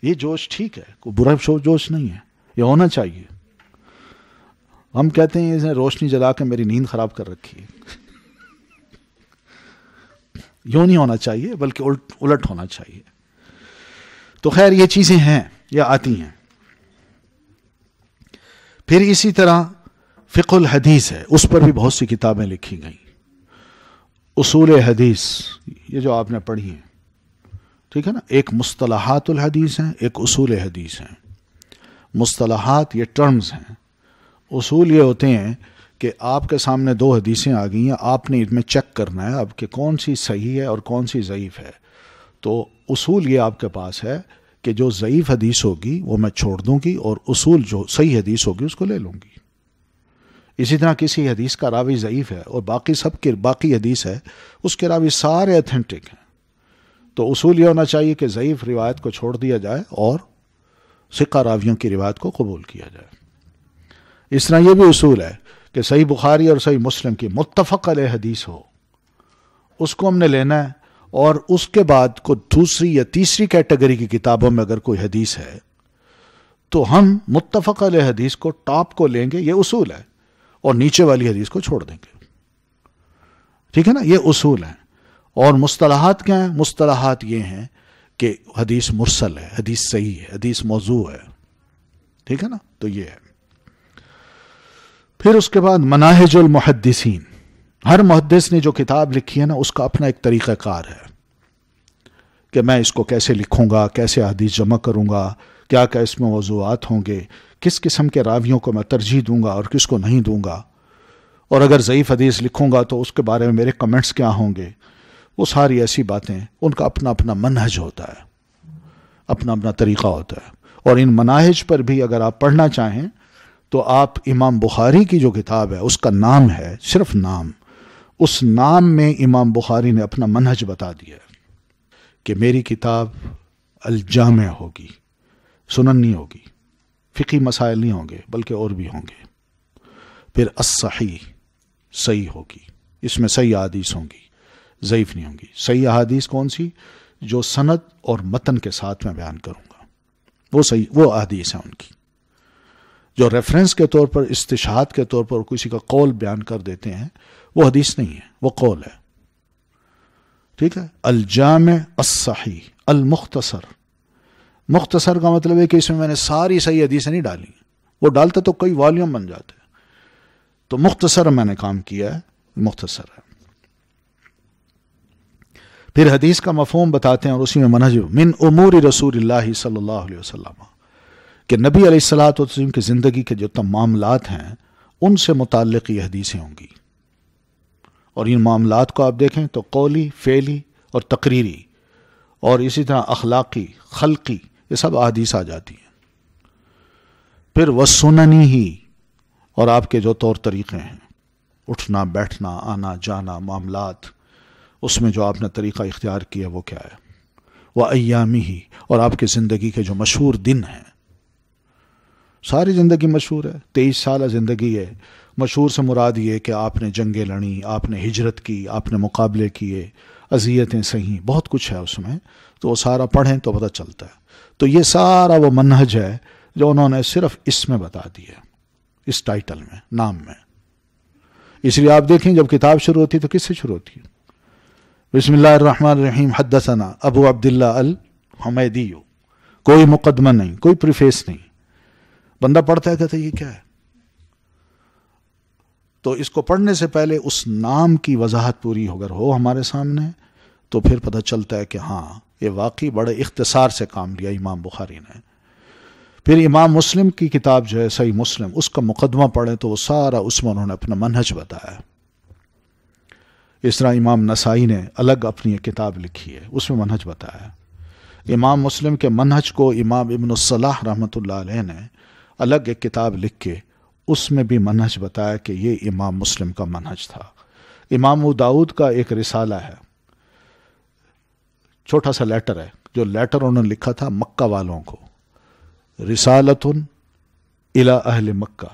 یہ جوش ٹھیک ہے، کوئی برا جوش نہیں ہے، یہ ہونا چاہیے۔ ہم کہتے ہیں اس نے روشنی جلا کے میری نیند خراب کر رکھی ہے۔ یوں نہیں ہونا چاہیے، بلکہ الٹ ہونا چاہیے۔ تو خیر یہ چیزیں ہیں، یہ آتی ہیں۔ پھر اسی طرح فقہ الحدیث ہے، اس پر بھی بہت سی کتابیں لکھی گئیں۔ اصول حدیث یہ جو آپ نے پڑھی ہیں، ٹھیک ہے نا، ایک مصطلحات الحدیث ہیں، ایک اصول حدیث ہیں۔ مصطلحات یہ ٹرمز ہیں، اصول یہ ہوتے ہیں کہ آپ کے سامنے 2 حدیثیں آ گئی ہیں، آپ نے ان میں چیک کرنا ہے اب کہ کون سی صحیح ہے اور کون سی ضعیف ہے۔ تو اصول یہ آپ کے پاس ہے کہ جو ضعیف حدیث ہوگی وہ میں چھوڑ دوں گی، اور اصول جو صحیح حدیث ہوگی اس کو لے لوں گی۔ اسی طرح کسی حدیث کا راوی ضعیف ہے اور باقی حدیث ہے اس کے راوی سارے اتھینٹک ہیں، تو اصول یہ ہونا چاہیے کہ ضعیف روایت کو چھوڑ دیا جائے اور ثقہ راویوں کی روایت کو قبول کیا جائے۔ اس طرح یہ بھی اصول ہے کہ صحیح بخاری اور صحیح مسلم کی متفق علیہ حدیث ہو، اس کو ہم نے لینا ہے، اور اس کے بعد کو دوسری یا تیسری کیٹیگری کی کتابوں میں اگر کوئی حدیث ہے تو ہم متفق علیہ حدیث کو ٹاپ کو لیں گے، یہ اصول ہے، اور نیچے والی حدیث کو چھوڑ دیں گے۔ ٹھیک ہے نا، یہ اصول ہیں۔ اور مصطلحات کیا ہیں؟ مصطلحات یہ ہیں کہ حدیث مرسل ہے، حدیث صحیح ہے، حدیث موضوع ہے۔ ٹھیک ہے نا، تو یہ ہے۔ پھر اس کے بعد مناہج المحدثین، ہر محدث نے جو کتاب لکھی ہے نا اس کا اپنا ایک طریقہ کار ہے کہ میں اس کو کیسے لکھوں گا، کیسے حدیث جمع کروں گا، کیا کیا اس میں موضوعات ہوں گے، کس قسم کے راویوں کو میں ترجیح دوں گا اور کس کو نہیں دوں گا، اور اگر ضعیف حدیث لکھوں گا تو اس کے بارے میں میرے کمنٹس کیا ہوں گے۔ وہ ساری ایسی باتیں، ان کا اپنا اپنا منہج ہوتا ہے، اپنا اپنا طریقہ ہوتا ہے۔ اور ان مناہج پر بھی اگر آپ پڑھنا چاہیں تو آپ امام بخاری کی جو کتاب ہے اس کا نام ہے، صرف نام، اس نام میں امام بخاری نے اپنا منہج بتا دیا ہے کہ میری کتاب الجامع ہوگی، سنن نہیں ہوگی، فقی مسائل نہیں ہوں گے بلکہ اور بھی ہوں گے۔ پھر الصحیح، صحیح ہوگی، اس میں صحیح احادیث ہوں گی، ضعیف نہیں ہوں گی۔ صحیح احادیث کون سی؟ جو سند اور متن کے ساتھ میں بیان کروں گا، وہ صحیح، وہ احادیث ہیں ان کی۔ جو ریفرنس کے طور پر، استشہاد کے طور پر کسی کا قول بیان کر دیتے ہیں، وہ حدیث نہیں ہے، وہ قول ہے۔ ٹھیک ہے، الجامع الصحیح المختصر، مختصر کا مطلب ہے کہ اس میں نے ساری صحیح حدیثیں نہیں ڈالی، وہ ڈالتے تو کئی والیوم بن جاتے، تو مختصر میں نے کام کیا ہے، مختصر ہے۔ پھر حدیث کا مفہوم بتاتے ہیں اور اسی میں منہج من امور رسول اللہ صلی اللہ علیہ وسلم، کہ نبی علیہ الصلوۃ والسلام کی زندگی کے جو تمام معاملات ہیں ان سے متعلق یہ حدیثیں ہوں گی۔ اور ان معاملات کو آپ دیکھیں تو قولی، فعلی اور تقریری، اور اسی طرح اخلاقی، خلقی، یہ سب احادیث آ جاتی ہیں۔ پھر وسننی ہی، اور آپ کے جو طور طریقے ہیں، اٹھنا بیٹھنا، آنا جانا، معاملات، اس میں جو آپ نے طریقہ اختیار کیا وہ کیا ہے۔ وہ ایامی ہی، اور آپ کی زندگی کے جو مشہور دن ہیں، ساری زندگی مشہور ہے، 23 سالہ زندگی ہے، مشہور سے مراد یہ کہ آپ نے جنگیں لڑیں، آپ نے ہجرت کی، آپ نے مقابلے کیے، اذیتیں سہیں، بہت کچھ ہے اس میں، تو وہ سارا پڑھیں تو پتہ چلتا ہے۔ تو یہ سارا وہ منہج ہے جو انہوں نے صرف اس میں بتا دیا، اس ٹائٹل میں، نام میں۔ اس لیے آپ دیکھیں جب کتاب شروع ہوتی ہے تو کس سے شروع ہوتی ہے؟ بسم اللہ الرحمن الرحیم، حدثنا ابو عبداللہ الحمیدی، کوئی مقدمہ نہیں، کوئی پریفیس نہیں، بندہ پڑھتا ہے کہتا ہے یہ کیا ہے؟ تو اس کو پڑھنے سے پہلے اس نام کی وضاحت پوری اگر ہو ہمارے سامنے تو پھر پتہ چلتا ہے کہ ہاں یہ واقعی بڑے اختصار سے کام لیا امام بخاری نے۔ پھر امام مسلم کی کتاب جو ہے صحیح مسلم، اس کا مقدمہ پڑھیں تو وہ سارا اس میں انہوں نے اپنا منہج بتایا۔ اس طرح امام نسائی نے الگ اپنی ایک کتاب لکھی ہے، اس میں منہج بتایا۔ امام مسلم کے منہج کو امام ابن الصلاح رحمۃ اللہ علیہ نے الگ ایک کتاب لکھ کے اس میں بھی منہج بتایا کہ یہ امام مسلم کا منہج تھا۔ امام ابو داؤد کا ایک رسالہ ہے، چھوٹا سا لیٹر ہے، جو لیٹر انہوں نے لکھا تھا مکہ والوں کو، رسالۃ الی اہل مکہ،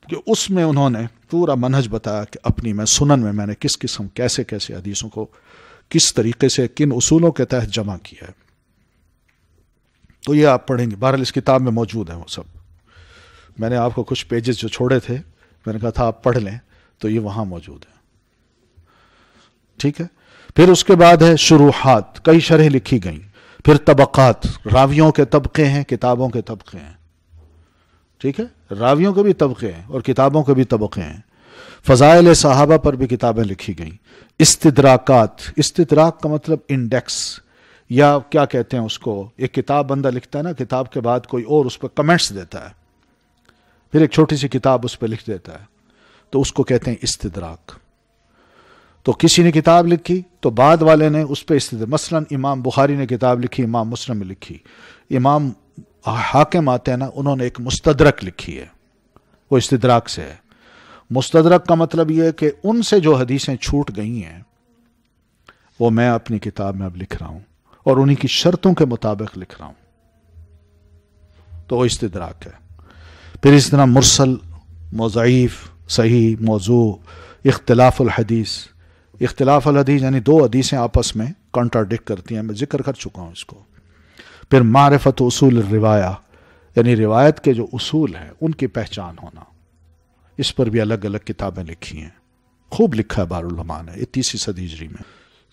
کہ اس میں انہوں نے پورا منہج بتایا کہ اپنی میں سنن میں نے کس قسم کیسے حدیثوں کو کس طریقے سے کن اصولوں کے تحت جمع کیا ہے۔ تو یہ آپ پڑھیں گے، بہرحال اس کتاب میں موجود ہیں وہ سب۔ میں نے آپ کو کچھ پیجز جو چھوڑے تھے میں نے کہا تھا آپ پڑھ لیں، تو یہ وہاں موجود ہے، ٹھیک ہے۔ پھر اس کے بعد ہے شروحات، کئی شرح لکھی گئیں۔ پھر طبقات، راویوں کے طبقے ہیں، کتابوں کے طبقے ہیں، ٹھیک ہے، راویوں کے بھی طبقے ہیں اور کتابوں کے بھی طبقے ہیں۔ فضائل صحابہ پر بھی کتابیں لکھی گئیں۔ استدراکات، استدراک کا مطلب انڈیکس، یا کیا کہتے ہیں اس کو، ایک کتاب بندہ لکھتا ہے نا، کتاب کے بعد کوئی اور اس پہ کمنٹس دیتا ہے، پھر ایک چھوٹی سی کتاب اس پہ لکھ دیتا ہے، تو اس کو کہتے ہیں استدراک۔ تو کسی نے کتاب لکھی تو بعد والے نے اس پہ استدراک، مثلا امام بخاری نے کتاب لکھی، امام مسلم نے لکھی، امام حاکم آتے ہیں نا، انہوں نے ایک مستدرک لکھی ہے، وہ استدراک سے ہے۔ مستدرک کا مطلب یہ ہے کہ ان سے جو حدیثیں چھوٹ گئی ہیں وہ میں اپنی کتاب میں اب لکھ رہا ہوں اور انہی کی شرطوں کے مطابق لکھ رہا ہوں، تو وہ استدراک ہے۔ پھر اس طرح مرسل، ضعیف، صحیح، موضوع، اختلاف الحدیث۔ اختلاف الحدیث یعنی دو حدیثیں آپس میں کانٹراڈکٹ کرتی ہیں، میں ذکر کر چکا ہوں اس کو۔ پھر معرفت اصول الروایہ، یعنی روایت کے جو اصول ہیں ان کی پہچان ہونا، اس پر بھی الگ الگ کتابیں لکھی ہیں، خوب لکھا ہے دارالعلماء نے 30 صدی ہجری میں۔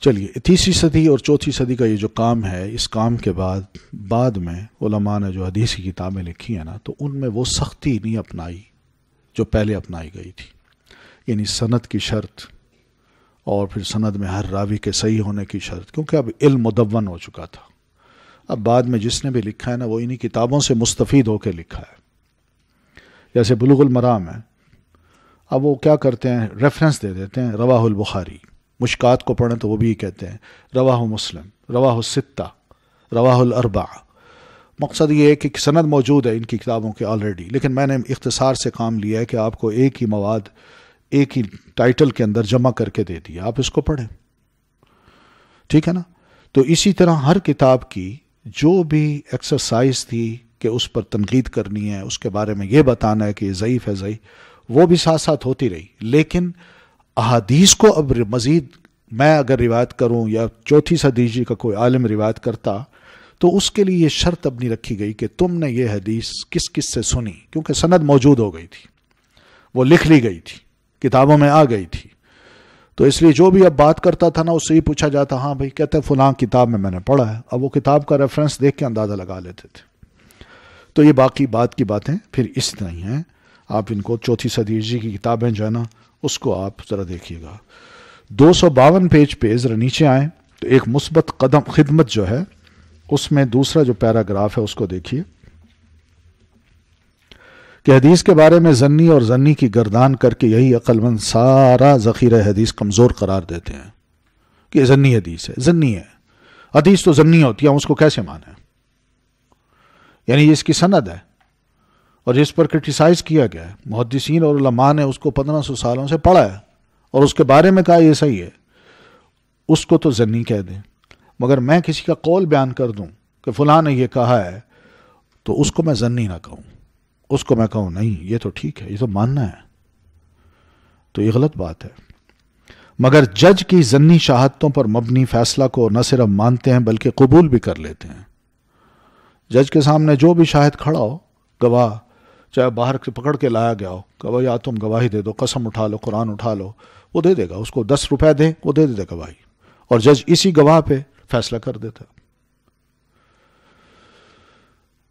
چلیے 30 صدی اور 4 صدی کا یہ جو کام ہے، اس کام کے بعد میں علماء نے جو حدیث کی کتابیں لکھی ہیں نا، تو ان میں وہ سختی نہیں اپنائی جو پہلے اپنائی گئی تھی، یعنی سند کی شرط، اور پھر سند میں ہر راوی کے صحیح ہونے کی شرط، کیونکہ اب علم مدون ہو چکا تھا۔ اب بعد میں جس نے بھی لکھا ہے نا، وہ انہی کتابوں سے مستفید ہو کے لکھا ہے۔ جیسے بلوغ المرام ہے، اب وہ کیا کرتے ہیں، ریفرنس دے دیتے ہیں، رواہ البخاری، مشکات کو پڑھیں تو وہ بھی کہتے ہیں رواہ مسلم، رواہ الستہ، رواہ الاربعہ۔ مقصد یہ ہے کہ سند موجود ہے ان کی کتابوں کے آلریڈی، لیکن میں نے اختصار سے کام لیا ہے کہ آپ کو ایک ہی مواد ایک ہی ٹائٹل کے اندر جمع کر کے دے دیا، آپ اس کو پڑھیں، ٹھیک ہے نا۔ تو اسی طرح ہر کتاب کی جو بھی ایکسرسائز تھی کہ اس پر تنقید کرنی ہے، اس کے بارے میں یہ بتانا ہے کہ یہ ضعیف ہے ضعیف، وہ بھی ساتھ ساتھ ہوتی رہی۔ لیکن احادیث کو اب مزید میں اگر روایت کروں یا 4 صدی ہجری کا کوئی عالم روایت کرتا، تو اس کے لیے یہ شرط اب نہیں رکھی گئی کہ تم نے یہ حدیث کس سے سنی، کیونکہ سند موجود ہو گئی تھی، وہ لکھ لی گئی تھی، کتابوں میں آ گئی تھی۔ تو اس لیے جو بھی اب بات کرتا تھا نا، اس سے ہی پوچھا جاتا، ہاں بھائی کہتے ہیں فلاں کتاب میں نے پڑھا ہے، اب وہ کتاب کا ریفرنس دیکھ کے اندازہ لگا لیتے تھے۔ تو یہ باقی بات کی باتیں پھر اس طرح ہی ہیں۔ آپ ان کو 4 صدی ہجری کی کتابیں جو ہے نا، اس کو آپ ذرا دیکھیے گا۔ 252 پیج پہ ذرا نیچے آئیں تو ایک مثبت قدم خدمت جو ہے، اس میں دوسرا جو پیراگراف ہے اس کو دیکھیے کہ حدیث کے بارے میں ظنی اور ظنی کی گردان کر کے یہی عقل مند سارا ذخیرہ حدیث کمزور قرار دیتے ہیں کہ یہ ظنی حدیث ہے، ظنی ہے، حدیث تو ظنی ہوتی ہے، ہم اس کو کیسے مانیں؟ یعنی یہ اس کی سند ہے اور جس پر کرٹیسائز کیا گیا ہے، محدثین اور علماء نے اس کو 1500 سالوں سے پڑھا ہے اور اس کے بارے میں کہا یہ صحیح ہے، اس کو تو ظنی کہہ دیں۔ مگر میں کسی کا قول بیان کر دوں کہ فلاں نے یہ کہا ہے، تو اس کو میں ظنی نہ کہوں، اس کو میں کہوں نہیں یہ تو ٹھیک ہے، یہ تو ماننا ہے، تو یہ غلط بات ہے۔ مگر جج کی ظنی شہادتوں پر مبنی فیصلہ کو نہ صرف مانتے ہیں بلکہ قبول بھی کر لیتے ہیں۔ جج کے سامنے جو بھی شاہد کھڑا ہو، گواہ، چاہے باہر سے پکڑ کے لایا گیا ہو، کہ یا تم گواہی دے دو، قسم اٹھا لو، قرآن اٹھا لو، وہ دے دے گا، اس کو 10 روپے دے، وہ دے دے گواہی، اور جج اسی گواہ پہ فیصلہ کر دیتا۔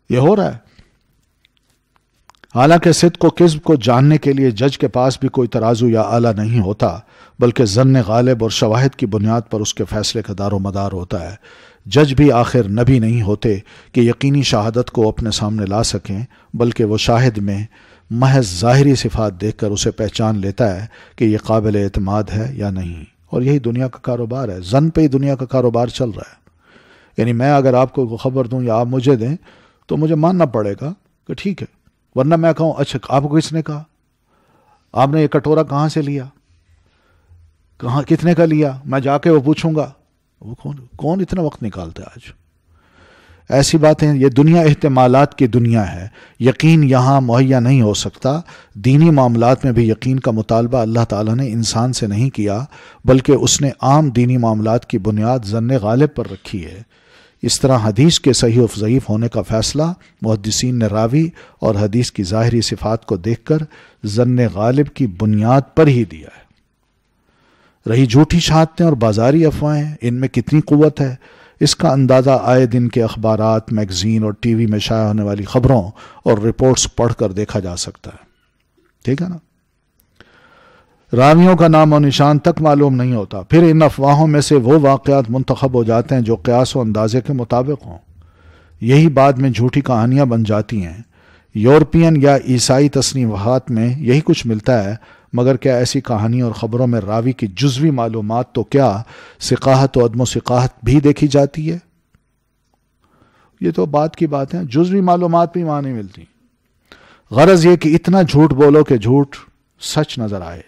یہ ہو رہا ہے۔ حالانکہ صدق و کذب کو جاننے کے لیے جج کے پاس بھی کوئی ترازو یا آلہ نہیں ہوتا، بلکہ ظن غالب اور شواہد کی بنیاد پر اس کے فیصلے کا دار و مدار ہوتا ہے۔ جج بھی آخر نبی نہیں ہوتے کہ یقینی شہادت کو اپنے سامنے لا سکیں، بلکہ وہ شاہد میں محض ظاہری صفات دیکھ کر اسے پہچان لیتا ہے کہ یہ قابل اعتماد ہے یا نہیں۔ اور یہی دنیا کا کاروبار ہے، ظن پہ ہی دنیا کا کاروبار چل رہا ہے۔ یعنی میں اگر آپ کو خبر دوں یا آپ مجھے دیں تو مجھے ماننا پڑے گا تو ٹھیک ہے، ورنہ میں کہوں اچھا آپ کو کس نے کہا، آپ نے یہ کٹورا کہاں سے لیا، کہاں کتنے کا لیا، میں جا کے وہ پوچھوں گا، وہ کون اتنا وقت نکالتا ہے آج؟ ایسی باتیں، یہ دنیا احتمالات کی دنیا ہے، یقین یہاں مہیا نہیں ہو سکتا۔ دینی معاملات میں بھی یقین کا مطالبہ اللہ تعالیٰ نے انسان سے نہیں کیا، بلکہ اس نے عام دینی معاملات کی بنیاد ظن غالب پر رکھی ہے۔ اس طرح حدیث کے صحیح و ضعیف ہونے کا فیصلہ محدثین نے راوی اور حدیث کی ظاہری صفات کو دیکھ کر ظن غالب کی بنیاد پر ہی دیا ہے۔ رہی جھوٹی شہادتیں اور بازاری افواہیں، ان میں کتنی قوت ہے، اس کا اندازہ آئے دن کے اخبارات، میگزین اور ٹی وی میں شائع ہونے والی خبروں اور رپورٹس پڑھ کر دیکھا جا سکتا ہے۔ ٹھیک ہے نا؟ راویوں کا نام و نشان تک معلوم نہیں ہوتا، پھر ان افواہوں میں سے وہ واقعات منتخب ہو جاتے ہیں جو قیاس و اندازے کے مطابق ہوں، یہی بعد میں جھوٹی کہانیاں بن جاتی ہیں۔ یورپین یا عیسائی تصنیفات میں یہی کچھ ملتا ہے، مگر کیا ایسی کہانی اور خبروں میں راوی کی جزوی معلومات تو کیا ثقاہت و عدم و ثقاہت بھی دیکھی جاتی ہے؟ یہ تو بات کی بات ہے، جزوی معلومات بھی وہاں نہیں ملتی۔ غرض یہ کہ اتنا جھوٹ بولو کہ جھوٹ سچ نظر آئے۔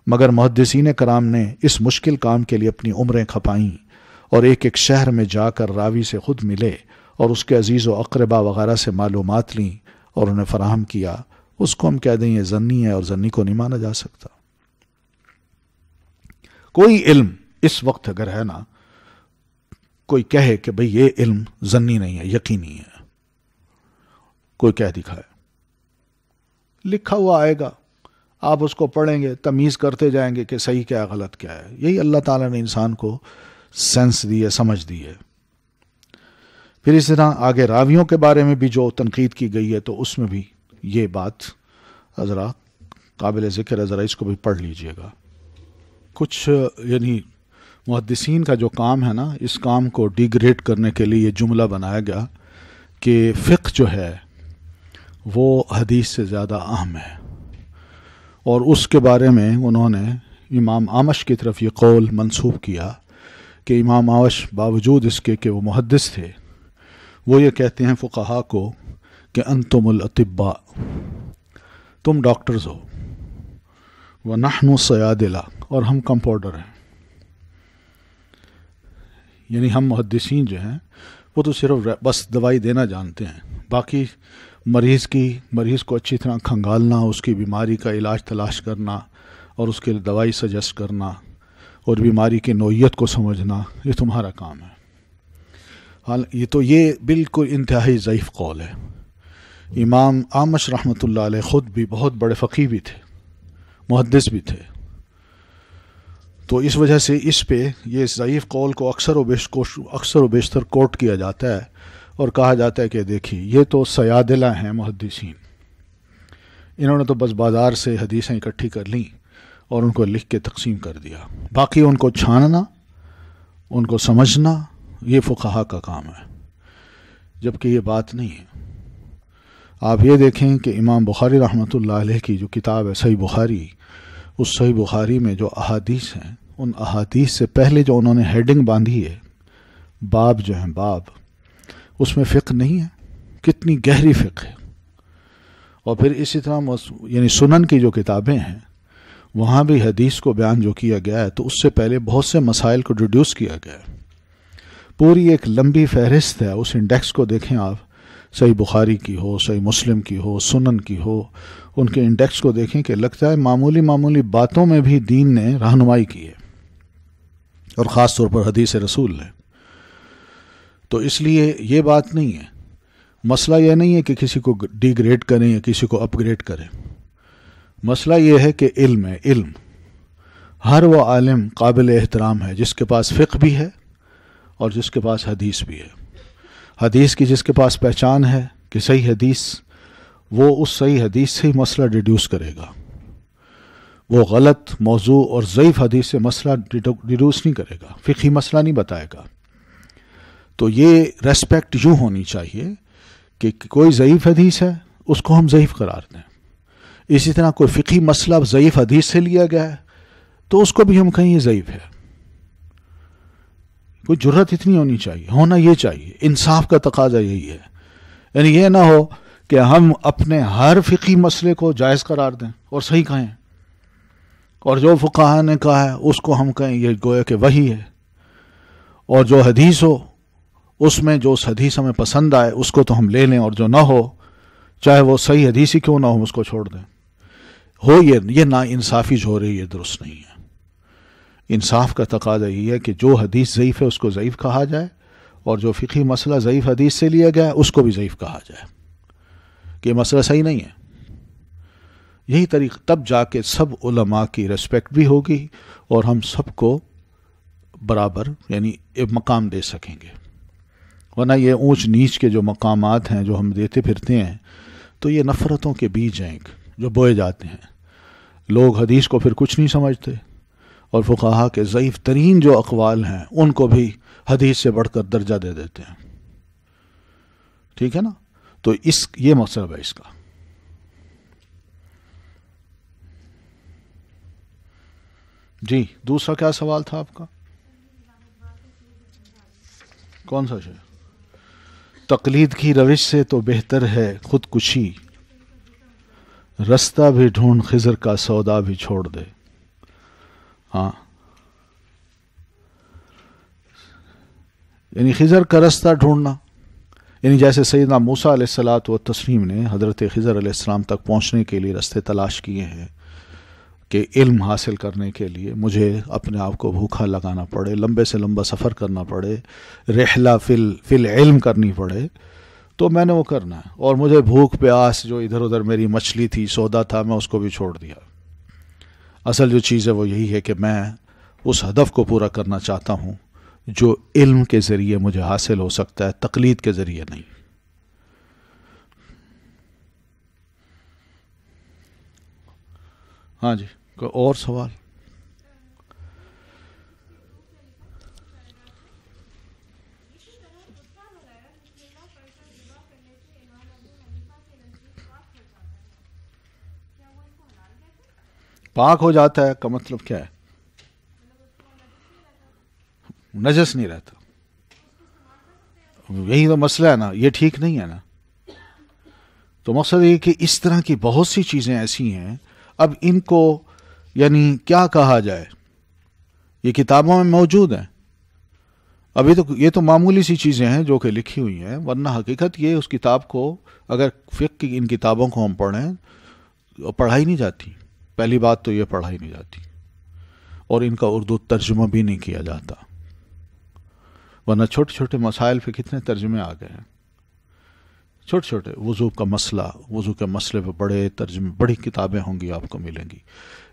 مگر محدثین کرام نے اس مشکل کام کے لیے اپنی عمریں کھپائیں اور ایک ایک شہر میں جا کر راوی سے خود ملے اور اس کے عزیز و اقربا وغیرہ سے معلومات لیں اور انہیں فراہم کیا۔ اس کو ہم کہہ دیں یہ ظنی ہے، اور ظنی کو نہیں مانا جا سکتا۔ کوئی علم اس وقت اگر ہے نا، کوئی کہے کہ بھئی یہ علم ظنی نہیں ہے، یقینی ہے، کوئی کہہ دکھائے، لکھا ہوا آئے گا، آپ اس کو پڑھیں گے، تمیز کرتے جائیں گے کہ صحیح کیا ہے، غلط کیا ہے۔ یہی اللہ تعالیٰ نے انسان کو سینس دی ہے، سمجھ دی ہے۔ پھر اس طرح آگے راویوں کے بارے میں بھی جو تنقید کی گئی ہے، تو اس میں بھی یہ بات ذرا قابل ذکر ہے، ذرا اس کو بھی پڑھ لیجئے گا۔ کچھ یعنی محدثین کا جو کام ہے نا، اس کام کو ڈیگریڈ کرنے کے لیے یہ جملہ بنایا گیا کہ فقہ جو ہے وہ حدیث سے زیادہ اہم ہے، اور اس کے بارے میں انہوں نے امام اعمش کی طرف یہ قول منسوب کیا کہ امام اعمش باوجود اس کے کہ وہ محدث تھے، وہ یہ کہتے ہیں فقہاء کو کہ انتم الاطباء، تم ڈاکٹرز ہو، ونحن صیادلہ، اور ہم کمپاؤنڈر ہیں۔ یعنی ہم محدثین جو ہیں وہ تو صرف بس دوائی دینا جانتے ہیں، باقی مریض کو اچھی طرح کھنگالنا، اس کی بیماری کا علاج تلاش کرنا اور اس کے لیے دوائی سجیسٹ کرنا اور بیماری کی نوعیت کو سمجھنا، یہ تمہارا کام ہے۔ یہ بالکل انتہائی ضعیف قول ہے۔ امام اعمش رحمۃ اللہ علیہ خود بھی بہت بڑے فقیہ بھی تھے، محدث بھی تھے، تو اس وجہ سے اس پہ یہ ضعیف قول کو اکثر و بیشتر کوٹ کیا جاتا ہے اور کہا جاتا ہے کہ دیکھیے یہ تو سیادلہ ہیں محدثین، انہوں نے تو بس بازار سے حدیثیں اکٹھی کر لیں اور ان کو لکھ کے تقسیم کر دیا، باقی ان کو چھاننا، ان کو سمجھنا یہ فقہاء کا کام ہے، جبکہ یہ بات نہیں ہے۔ آپ یہ دیکھیں کہ امام بخاری رحمۃ اللہ علیہ کی جو کتاب ہے صحیح بخاری، اس صحیح بخاری میں جو احادیث ہیں، ان احادیث سے پہلے جو انہوں نے ہیڈنگ باندھی ہے، باب جو ہیں باب، اس میں فقہ نہیں ہے، کتنی گہری فقہ ہے۔ اور پھر اسی طرح یعنی سنن کی جو کتابیں ہیں وہاں بھی حدیث کو بیان جو کیا گیا ہے، تو اس سے پہلے بہت سے مسائل کو ڈیڈیوس کیا گیا ہے، پوری ایک لمبی فہرست ہے، اس انڈیکس کو دیکھیں آپ، صحیح بخاری کی ہو، صحیح مسلم کی ہو، سنن کی ہو، ان کے انڈیکس کو دیکھیں کہ لگتا ہے معمولی باتوں میں بھی دین نے رہنمائی کی ہے، اور خاص طور پر حدیث رسول نے۔ تو اس لیے یہ بات نہیں ہے، مسئلہ یہ نہیں ہے کہ کسی کو ڈی گریڈ کریں یا کسی کو اپ گریڈ کریں، مسئلہ یہ ہے کہ علم ہے، علم ہر وہ عالم قابل احترام ہے جس کے پاس فقہ بھی ہے اور جس کے پاس حدیث بھی ہے۔ حدیث کی جس کے پاس پہچان ہے کہ صحیح حدیث، وہ اس صحیح حدیث سے ہی مسئلہ ڈیڈیوس کرے گا، وہ غلط موضوع اور ضعیف حدیث سے مسئلہ ڈیڈیوس نہیں کرے گا، فقہی مسئلہ نہیں بتائے گا۔ تو یہ ریسپیکٹ یوں ہونی چاہیے کہ کوئی ضعیف حدیث ہے اس کو ہم ضعیف قرار دیں، اسی طرح کوئی فقہی مسئلہ ضعیف حدیث سے لیا گیا ہے تو اس کو بھی ہم کہیں یہ ضعیف ہے۔ کوئی جرت اتنی ہونی چاہیے، ہونا یہ چاہیے، انصاف کا تقاضا یہی ہے۔ یعنی یہ نہ ہو کہ ہم اپنے ہر فقہی مسئلے کو جائز قرار دیں اور صحیح کہیں، اور جو فقہا نے کہا ہے اس کو ہم کہیں یہ گویا کہ وہی ہے، اور جو حدیث ہو اس میں جو اس حدیث ہمیں پسند آئے اس کو تو ہم لے لیں، اور جو نہ ہو چاہے وہ صحیح حدیث ہی کیوں نہ ہو اس کو چھوڑ دیں. یہ نا انصافی جو ہو رہی ہے درست نہیں ہے. انصاف کا تقاضا یہ ہے کہ جو حدیث ضعیف ہے اس کو ضعیف کہا جائے، اور جو فقہی مسئلہ ضعیف حدیث سے لیا گیا ہے اس کو بھی ضعیف کہا جائے کہ یہ مسئلہ صحیح نہیں ہے. یہی طریقہ تب جا کے سب علماء کی ریسپیکٹ بھی ہوگی اور ہم سب کو برابر یعنی ایک مقام دے سکیں گے. ورنہ یہ اونچ نیچ کے جو مقامات ہیں جو ہم دیتے پھرتے ہیں تو یہ نفرتوں کے بیج ہیں جو بوئے جاتے ہیں. لوگ حدیث کو پھر کچھ نہیں سمجھتے، اور فقہا کے ضعیف ترین جو اقوال ہیں ان کو بھی حدیث سے بڑھ کر درجہ دے دیتے ہیں. ٹھیک ہے نا؟ تو یہ مقصد ہے اس کا. جی دوسرا کیا سوال تھا آپ کا؟ کون سا شے؟ تقلید کی روش سے تو بہتر ہے خودکشی، رستہ بھی ڈھونڈ خضر کا سودا بھی چھوڑ دے. ہاں یعنی خضر کا رستہ ڈھونڈنا، یعنی جیسے سیدنا موسیٰ علیہ الصلاۃ والتسلیم نے حضرت خضر علیہ السلام تک پہنچنے کے لیے رستے تلاش کیے ہیں کہ علم حاصل کرنے کے لیے مجھے اپنے آپ کو بھوکا لگانا پڑے، لمبے سے لمبا سفر کرنا پڑے، رحلہ فی العلم کرنی پڑے، تو میں نے وہ کرنا ہے. اور مجھے بھوک پیاس جو ادھر ادھر میری مچھلی تھی سودا تھا میں اس کو بھی چھوڑ دیا. اصل جو چیز ہے وہ یہی ہے کہ میں اس ہدف کو پورا کرنا چاہتا ہوں جو علم کے ذریعے مجھے حاصل ہو سکتا ہے، تقلید کے ذریعے نہیں. ہاں جی کوئی اور سوال؟ پاک ہو جاتا ہے کا مطلب کیا ہے؟ نجس نہیں رہتا. یہی تو مسئلہ ہے نا، یہ ٹھیک نہیں ہے نا. تو مقصد یہ کہ اس طرح کی بہت سی چیزیں ایسی ہیں، اب ان کو یعنی کیا کہا جائے، یہ کتابوں میں موجود ہیں. ابھی تو یہ تو معمولی سی چیزیں ہیں جو کہ لکھی ہوئی ہیں، ورنہ حقیقت یہ اس کتاب کو اگر فقہ کی ان کتابوں کو ہم پڑھیں پڑھائی نہیں جاتی. پہلی بات تو یہ پڑھائی نہیں جاتی، اور ان کا اردو ترجمہ بھی نہیں کیا جاتا. ورنہ چھوٹے چھوٹے مسائل پہ کتنے ترجمے آ گئے ہیں. چھوٹے چھوٹے وضو کا مسئلہ، وضو کے مسئلے پہ بڑے ترجمے، بڑی کتابیں ہوں گی آپ کو ملیں گی.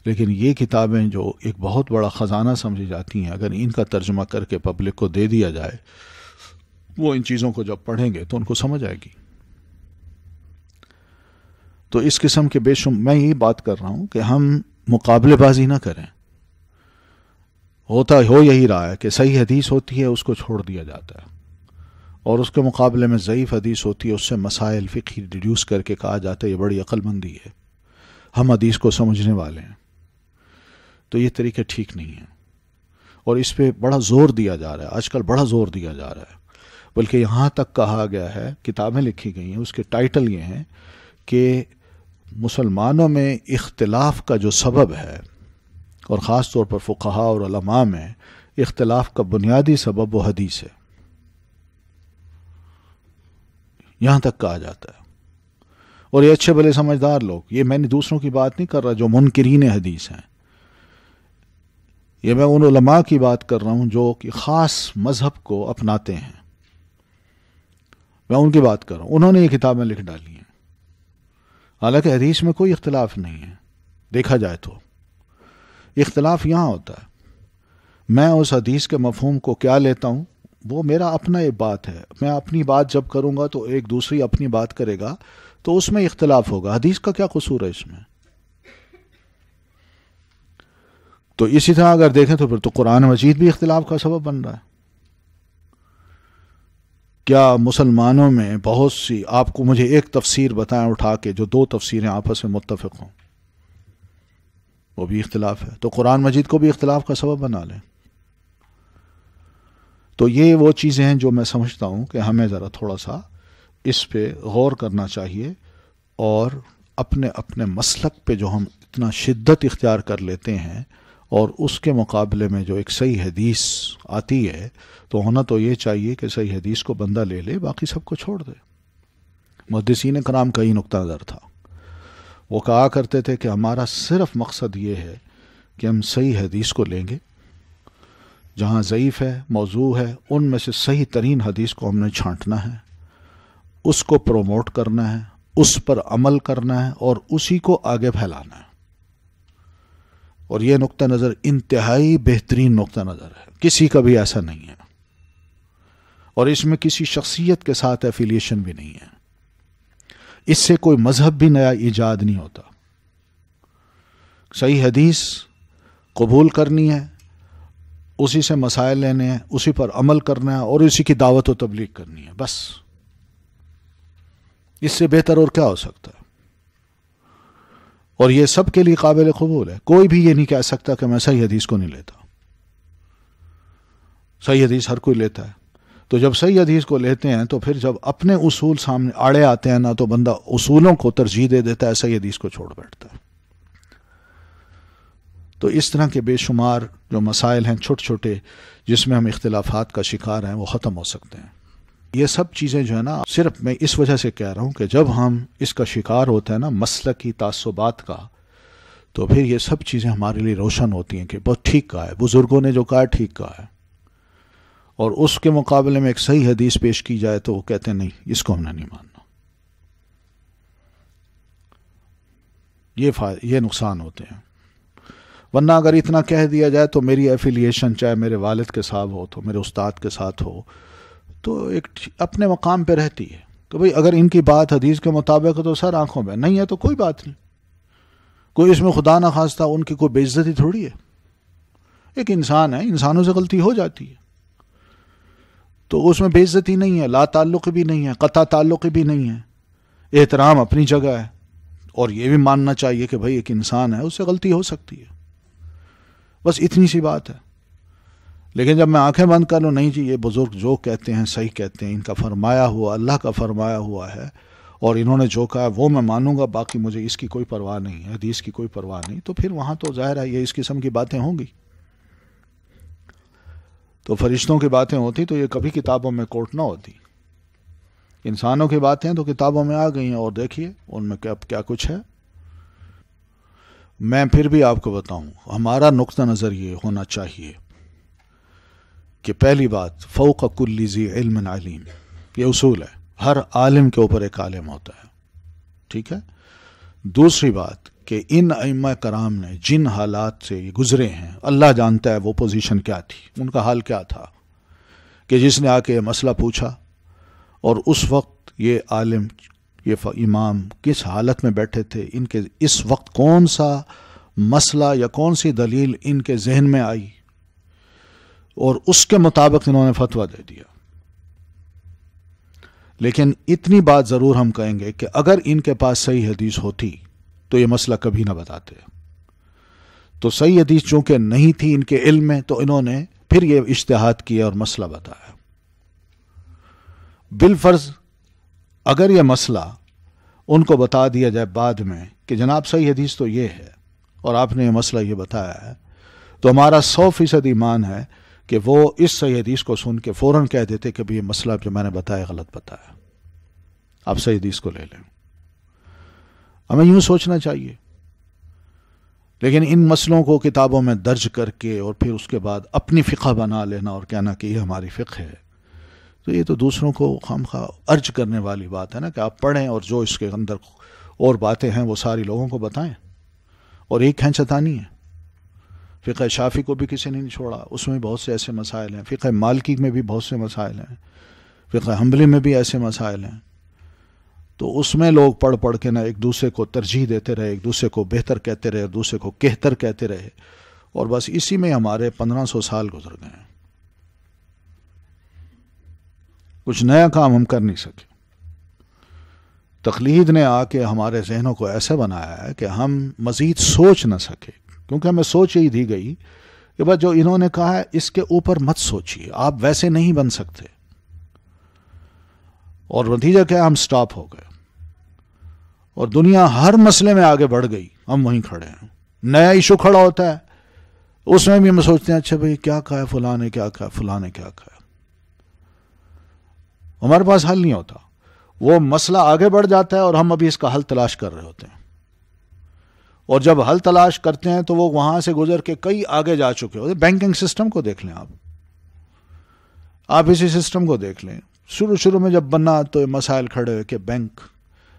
لیکن یہ کتابیں جو ایک بہت بڑا خزانہ سمجھی جاتی ہیں، اگر ان کا ترجمہ کر کے پبلک کو دے دیا جائے، وہ ان چیزوں کو جب پڑھیں گے تو ان کو سمجھ آئے گی. تو اس قسم کے میں یہی بات کر رہا ہوں کہ ہم مقابلے بازی نہ کریں. ہو یہی رہا ہے کہ صحیح حدیث ہوتی ہے اس کو چھوڑ دیا جاتا ہے، اور اس کے مقابلے میں ضعیف حدیث ہوتی ہے اس سے مسائل فقہی ڈیڈیوس کر کے کہا جاتا ہے یہ بڑی عقل مندی ہے، ہم حدیث کو سمجھنے والے ہیں. تو یہ طریقہ ٹھیک نہیں ہے، اور اس پہ بڑا زور دیا جا رہا ہے آج کل، بڑا زور دیا جا رہا ہے. بلکہ یہاں تک کہا گیا ہے، کتابیں لکھی گئی ہیں، اس کے ٹائٹل یہ ہیں کہ مسلمانوں میں اختلاف کا جو سبب ہے، اور خاص طور پر فقہاء اور علماء میں اختلاف کا بنیادی سبب وہ حدیث ہے. یہاں تک کہا جاتا ہے. اور یہ اچھے بھلے سمجھدار لوگ، یہ میں نے دوسروں کی بات نہیں کر رہا جو منکرین حدیث ہیں، یہ میں ان علماء کی بات کر رہا ہوں جو کہ خاص مذہب کو اپناتے ہیں. میں ان کی بات کر رہا ہوں، انہوں نے یہ کتابیں لکھ ڈالی ہیں. حالانکہ حدیث میں کوئی اختلاف نہیں ہے، دیکھا جائے تو اختلاف یہاں ہوتا ہے. میں اس حدیث کے مفہوم کو کیا لیتا ہوں وہ میرا اپنا ایک بات ہے. میں اپنی بات جب کروں گا تو ایک دوسری اپنی بات کرے گا تو اس میں اختلاف ہوگا. حدیث کا کیا قصور ہے اس میں؟ تو اسی طرح اگر دیکھیں تو پھر تو قرآن مجید بھی اختلاف کا سبب بن رہا ہے. کیا مسلمانوں میں بہت سی، آپ کو مجھے ایک تفسیر بتائیں اٹھا کے جو دو تفسیریں آپس میں متفق ہوں، وہ بھی اختلاف ہے. تو قرآن مجید کو بھی اختلاف کا سبب بنا لیں. تو یہ وہ چیزیں ہیں جو میں سمجھتا ہوں کہ ہمیں ذرا تھوڑا سا اس پہ غور کرنا چاہیے اور اپنے اپنے مسلک پہ جو ہم اتنا شدت اختیار کر لیتے ہیں اور اس کے مقابلے میں جو ایک صحیح حدیث آتی ہے تو ہونا تو یہ چاہیے کہ صحیح حدیث کو بندہ لے لے، باقی سب کو چھوڑ دے۔ محدثین کرام کا ہی نقطہ نظر تھا، وہ کہا کرتے تھے کہ ہمارا صرف مقصد یہ ہے کہ ہم صحیح حدیث کو لیں گے، جہاں ضعیف ہے، موضوع ہے، ان میں سے صحیح ترین حدیث کو ہم نے چھانٹنا ہے، اس کو پروموٹ کرنا ہے، اس پر عمل کرنا ہے اور اسی کو آگے پھیلانا ہے۔ اور یہ نقطہ نظر انتہائی بہترین نقطہ نظر ہے، کسی کا بھی ایسا نہیں ہے، اور اس میں کسی شخصیت کے ساتھ ایفیلیشن بھی نہیں ہے، اس سے کوئی مذہب بھی نیا ایجاد نہیں ہوتا۔ صحیح حدیث قبول کرنی ہے، اسی سے مسائل لینے ہیں، اسی پر عمل کرنا ہے اور اسی کی دعوت و تبلیغ کرنی ہے، بس اس سے بہتر اور کیا ہو سکتا ہے؟ اور یہ سب کے لیے قابل قبول ہے، کوئی بھی یہ نہیں کہہ سکتا کہ میں صحیح حدیث کو نہیں لیتا۔ صحیح حدیث ہر کوئی لیتا ہے، تو جب صحیح حدیث کو لیتے ہیں تو پھر جب اپنے اصول سامنے آڑے آتے ہیں نا تو بندہ اصولوں کو ترجیح دے دیتا ہے، صحیح حدیث کو چھوڑ بیٹھتا ہے۔ تو اس طرح کے بے شمار جو مسائل ہیں چھوٹے چھوٹے جس میں ہم اختلافات کا شکار ہیں وہ ختم ہو سکتے ہیں۔ یہ سب چیزیں جو ہے نا، صرف میں اس وجہ سے کہہ رہا ہوں کہ جب ہم اس کا شکار ہوتے ہیں نا مسلکی تعصبات کا، تو پھر یہ سب چیزیں ہمارے لیے روشن ہوتی ہیں کہ بہت ٹھیک کہا ہے، بزرگوں نے جو کہا ہے ٹھیک کہا ہے، اور اس کے مقابلے میں ایک صحیح حدیث پیش کی جائے تو وہ کہتے ہیں نہیں، اس کو ہم نے نہیں ماننا۔ یہ نقصان ہوتے ہیں۔ ورنہ اگر اتنا کہہ دیا جائے تو میری ایفیلیشن چاہے میرے والد کے ساتھ ہو تو میرے استاد کے ساتھ ہو تو ایک اپنے مقام پہ رہتی ہے کہ بھئی اگر ان کی بات حدیث کے مطابق ہے تو سر آنکھوں میں، نہیں ہے تو کوئی بات نہیں، کوئی اس میں خدا نہ خواستہ ان کی کوئی بے عزتی تھوڑی ہے، ایک انسان ہے، انسانوں سے غلطی ہو جاتی ہے، تو اس میں بے عزتی نہیں ہے، لا تعلق بھی نہیں ہے، قطع تعلق بھی نہیں ہے، احترام اپنی جگہ ہے، اور یہ بھی ماننا چاہیے کہ بھئی ایک انسان ہے، اس سے غلطی ہو سکتی ہے، بس اتنی سی بات ہے۔ لیکن جب میں آنکھیں بند کر لوں، نہیں جی یہ بزرگ جو کہتے ہیں صحیح کہتے ہیں، ان کا فرمایا ہوا اللہ کا فرمایا ہوا ہے اور انہوں نے جو کہا ہے وہ میں مانوں گا، باقی مجھے اس کی کوئی پرواہ نہیں ہے، حدیث کی کوئی پرواہ نہیں، تو پھر وہاں تو ظاہر ہے یہ اس قسم کی باتیں ہوں گی۔ تو فرشتوں کی باتیں ہوتی تو یہ کبھی کتابوں میں کوٹ نہ ہوتی، انسانوں کی باتیں تو کتابوں میں آ گئی ہیں، اور دیکھیے ان میں کیا کچھ ہے۔ میں پھر بھی آپ کو بتاؤں، ہمارا نقطہ نظر یہ ہونا چاہیے کہ پہلی بات فوق کل ذی علم علیم، یہ اصول ہے، ہر عالم کے اوپر ایک عالم ہوتا ہے، ٹھیک ہے۔ دوسری بات کہ ان ائمہ کرام نے جن حالات سے یہ گزرے ہیں، اللہ جانتا ہے وہ پوزیشن کیا تھی، ان کا حال کیا تھا، کہ جس نے آ کے یہ مسئلہ پوچھا اور اس وقت یہ عالم یہ امام کس حالت میں بیٹھے تھے، ان کے اس وقت کون سا مسئلہ یا کون سی دلیل ان کے ذہن میں آئی اور اس کے مطابق انہوں نے فتویٰ دے دیا۔ لیکن اتنی بات ضرور ہم کہیں گے کہ اگر ان کے پاس صحیح حدیث ہوتی تو یہ مسئلہ کبھی نہ بتاتے، تو صحیح حدیث چونکہ نہیں تھی ان کے علم میں تو انہوں نے پھر یہ اجتہاد کیا اور مسئلہ بتایا۔ بالفرض اگر یہ مسئلہ ان کو بتا دیا جائے بعد میں کہ جناب صحیح حدیث تو یہ ہے اور آپ نے یہ مسئلہ یہ بتایا ہے، تو ہمارا 100% ایمان ہے کہ وہ اس صحیح حدیث کو سن کے فوراً کہہ دیتے کہ یہ مسئلہ جو میں نے بتایا غلط بتایا، آپ صحیح حدیث کو لے لیں۔ ہمیں یوں سوچنا چاہیے، لیکن ان مسئلوں کو کتابوں میں درج کر کے اور پھر اس کے بعد اپنی فقہ بنا لینا اور کہنا کہ یہ ہماری فقہ ہے، تو یہ تو دوسروں کو خامخواہ ارج کرنے والی بات ہے نا، کہ آپ پڑھیں اور جو اس کے اندر اور باتیں ہیں وہ ساری لوگوں کو بتائیں، اور ایک کھینچتانی ہے۔ فقہ شافعی کو بھی کسی نے نہیں چھوڑا، اس میں بہت سے ایسے مسائل ہیں، فقہ مالکی میں بھی بہت سے مسائل ہیں، فقہ حنبلی میں بھی ایسے مسائل ہیں، تو اس میں لوگ پڑھ پڑھ کے نا ایک دوسرے کو ترجیح دیتے رہے، ایک دوسرے کو بہتر کہتے رہے، ایک دوسرے کو کہتر کہتے رہے، اور بس اسی میں ہمارے 1500 سال گزر گئے ہیں، کچھ نیا کام ہم کر نہیں سکے۔ تقلید نے آ کے ہمارے ذہنوں کو ایسا بنایا ہے کہ ہم مزید سوچ نہ سکے، کیونکہ ہمیں سوچ ہی دی گئی کہ بس جو انہوں نے کہا ہے اس کے اوپر مت سوچیے، آپ ویسے نہیں بن سکتے، اور نتیجہ کیا ہم سٹاپ ہو گئے، اور دنیا ہر مسئلے میں آگے بڑھ گئی، ہم وہیں کھڑے ہیں. نیا ایشو کھڑا ہوتا ہے، اس میں بھی ہم سوچتے ہیں اچھا بھئی کیا کہا ہے فلاں نے، کیا کہا فلاں نے، کیا کہا. ہمارے پاس حل نہیں ہوتا. وہ مسئلہ آگے بڑھ جاتا ہے اور ہم ابھی اس کا حل تلاش کر رہے ہوتے ہیں. اور جب حل تلاش کرتے ہیں تو وہ وہاں سے گزر کے کئی آگے جا چکے ہوتے. بینکنگ سسٹم کو دیکھ لیں آپ اسی سسٹم کو دیکھ لیں. شروع میں جب بنا تو مسائل کھڑے ہوئے کہ بینک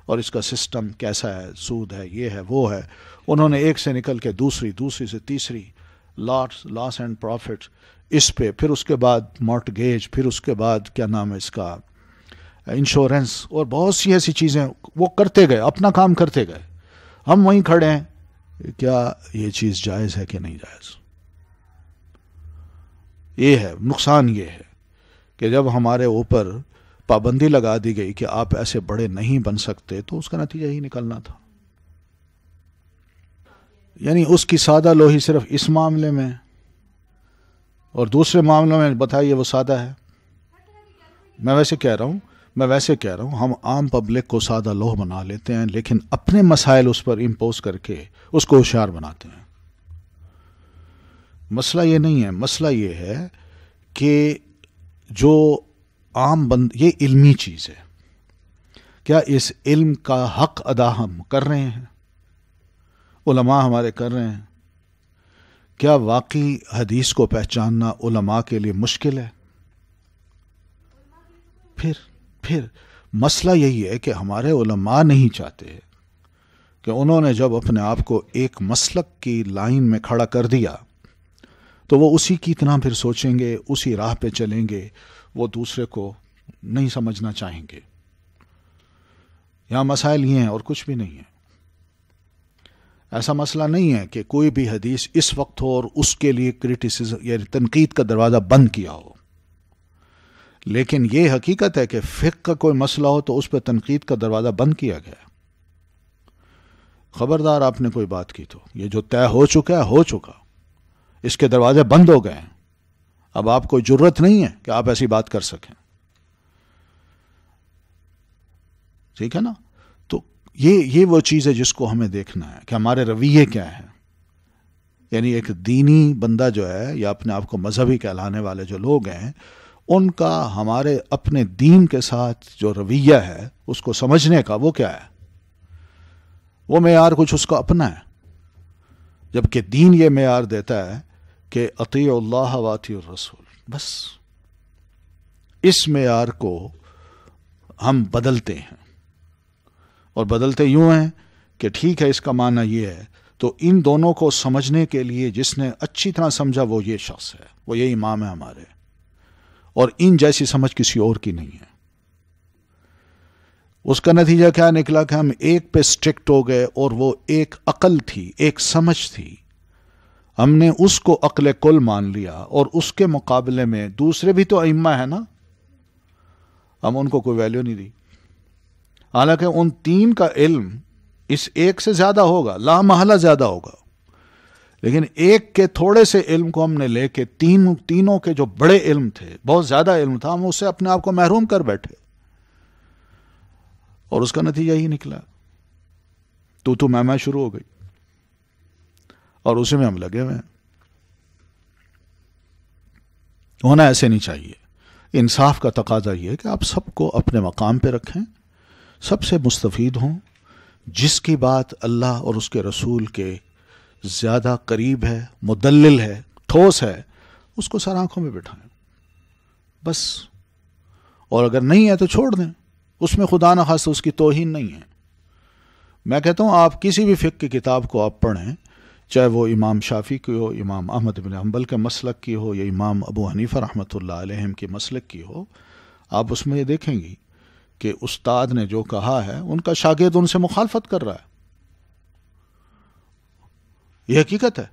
اور اس کا سسٹم کیسا ہے، سود ہے، یہ ہے، وہ ہے. انہوں نے ایک سے نکل کے دوسری سے تیسری، لاس اینڈ پروفٹ اس پہ، پھر اس کے بعد مارٹگیج، پھر اس کے بعد کیا نام ہے اس کا، انشورنس، اور بہت سی ایسی چیزیں وہ کرتے گئے، اپنا کام کرتے گئے. ہم وہیں کھڑے ہیں، کیا یہ چیز جائز ہے کہ نہیں جائز. یہ ہے نقصان. یہ ہے کہ جب ہمارے اوپر پابندی لگا دی گئی کہ آپ ایسے بڑے نہیں بن سکتے، تو اس کا نتیجہ ہی نکلنا تھا. یعنی اس کی سادہ لوہی صرف اس معاملے میں، اور دوسرے معاملوں میں بتائیے وہ سادہ ہے. میں ویسے کہہ رہا ہوں ہم عام پبلک کو سادہ لوح بنا لیتے ہیں، لیکن اپنے مسائل اس پر امپوز کر کے اس کو ہوشیار بناتے ہیں. مسئلہ یہ نہیں ہے. مسئلہ یہ ہے کہ جو عام یہ علمی چیز ہے، کیا اس علم کا حق ادا ہم کر رہے ہیں؟ علماء ہمارے کر رہے ہیں؟ کیا واقعی حدیث کو پہچاننا علماء کے لیے مشکل ہے؟ پھر مسئلہ یہی ہے کہ ہمارے علماء نہیں چاہتے کہ انہوں نے جب اپنے آپ کو ایک مسلک کی لائن میں کھڑا کر دیا تو وہ اسی کی طرح پھر سوچیں گے، اسی راہ پہ چلیں گے، وہ دوسرے کو نہیں سمجھنا چاہیں گے. یہاں مسائل یہ ہیں اور کچھ بھی نہیں ہے. ایسا مسئلہ نہیں ہے کہ کوئی بھی حدیث اس وقت ہو اور اس کے لیے کریٹیسزم یا تنقید کا دروازہ بند کیا ہو. لیکن یہ حقیقت ہے کہ فقہ کا کوئی مسئلہ ہو تو اس پہ تنقید کا دروازہ بند کیا گیا. خبردار آپ نے کوئی بات کی تو یہ جو طے ہو چکا ہے ہو چکا، اس کے دروازے بند ہو گئے ہیں. اب آپ کوئی جرت نہیں ہے کہ آپ ایسی بات کر سکیں. ٹھیک ہے نا؟ تو یہ وہ چیز ہے جس کو ہمیں دیکھنا ہے کہ ہمارے رویے کیا ہیں. یعنی ایک دینی بندہ جو ہے یا اپنے آپ کو مذہبی کہلانے والے جو لوگ ہیں، ان کا ہمارے اپنے دین کے ساتھ جو رویہ ہے اس کو سمجھنے کا وہ کیا ہے. وہ معیار کچھ اس کا اپنا ہے، جبکہ دین یہ معیار دیتا ہے کہ اطیعوا اللہ و اطیعوا الرسول. بس اس معیار کو ہم بدلتے ہیں، اور بدلتے یوں ہیں کہ ٹھیک ہے اس کا معنی یہ ہے، تو ان دونوں کو سمجھنے کے لیے جس نے اچھی طرح سمجھا وہ یہ شخص ہے، وہ یہ امام ہے ہمارے، اور ان جیسی سمجھ کسی اور کی نہیں ہے. اس کا نتیجہ کیا نکلا کہ ہم ایک پہ سٹرکٹ ہو گئے، اور وہ ایک عقل تھی، ایک سمجھ تھی، ہم نے اس کو عقل کل مان لیا، اور اس کے مقابلے میں دوسرے بھی تو ائمہ ہیں نا، ہم ان کو کوئی ویلیو نہیں دی. حالانکہ ان تین کا علم اس ایک سے زیادہ ہوگا، لا محالہ زیادہ ہوگا، لیکن ایک کے تھوڑے سے علم کو ہم نے لے کے تینوں کے جو بڑے علم تھے، بہت زیادہ علم تھا، ہم اس سے اپنے آپ کو محروم کر بیٹھے، اور اس کا نتیجہ ہی نکلا تو میں شروع ہو گئی، اور اسی میں ہم لگے ہوئے ہیں. ہونا ایسے نہیں چاہیے. انصاف کا تقاضا یہ ہے کہ آپ سب کو اپنے مقام پہ رکھیں، سب سے مستفید ہوں. جس کی بات اللہ اور اس کے رسول کے زیادہ قریب ہے، مدلل ہے، ٹھوس ہے، اس کو سر آنکھوں میں بٹھائیں بس. اور اگر نہیں ہے تو چھوڑ دیں، اس میں خدا نہ خواستہ اس کی توہین نہیں ہے. میں کہتا ہوں آپ کسی بھی فقہ کی کتاب کو آپ پڑھیں، چاہے وہ امام شافعی کی ہو، امام احمد بن حنبل کے مسلک کی ہو، یا امام ابو حنیفہ رحمۃ اللہ علیہم کی مسلک کی ہو، آپ اس میں یہ دیکھیں گی کہ استاد نے جو کہا ہے ان کا شاگرد ان سے مخالفت کر رہا ہے. یہ حقیقت ہے،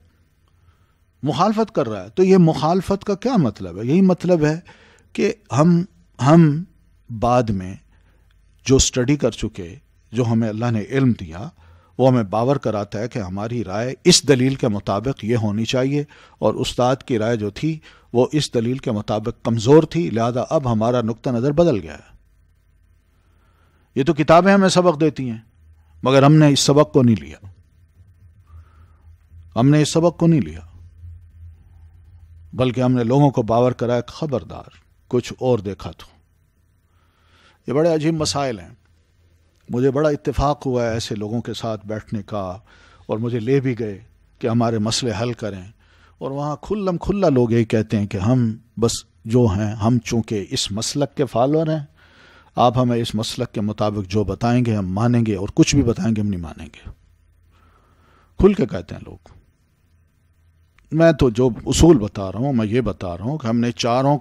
مخالفت کر رہا ہے. تو یہ مخالفت کا کیا مطلب ہے؟ یہی مطلب ہے کہ ہم بعد میں جو سٹڈی کر چکے، جو ہمیں اللہ نے علم دیا، وہ ہمیں باور کراتا ہے کہ ہماری رائے اس دلیل کے مطابق یہ ہونی چاہیے، اور استاد کی رائے جو تھی وہ اس دلیل کے مطابق کمزور تھی، لہذا اب ہمارا نقطہ نظر بدل گیا ہے. یہ تو کتابیں ہمیں سبق دیتی ہیں، مگر ہم نے اس سبق کو نہیں لیا، ہم نے اس سبق کو نہیں لیا، بلکہ ہم نے لوگوں کو باور کرایا خبردار کچھ اور دیکھا تو۔ یہ بڑے عجیب مسائل ہیں، مجھے بڑا اتفاق ہوا ہے ایسے لوگوں کے ساتھ بیٹھنے کا، اور مجھے لے بھی گئے کہ ہمارے مسئلے حل کریں، اور وہاں کھلم کھلا لوگ یہی کہتے ہیں کہ ہم بس جو ہیں، ہم چونکہ اس مسلک کے فالوور ہیں، آپ ہمیں اس مسلک کے مطابق جو بتائیں گے ہم مانیں گے، اور کچھ بھی بتائیں گے ہم نہیں مانیں گے، کھل کے کہتے ہیں لوگ۔ میں تو جو اصول بتا رہا ہوں میں یہ بتا رہا ہوں کہ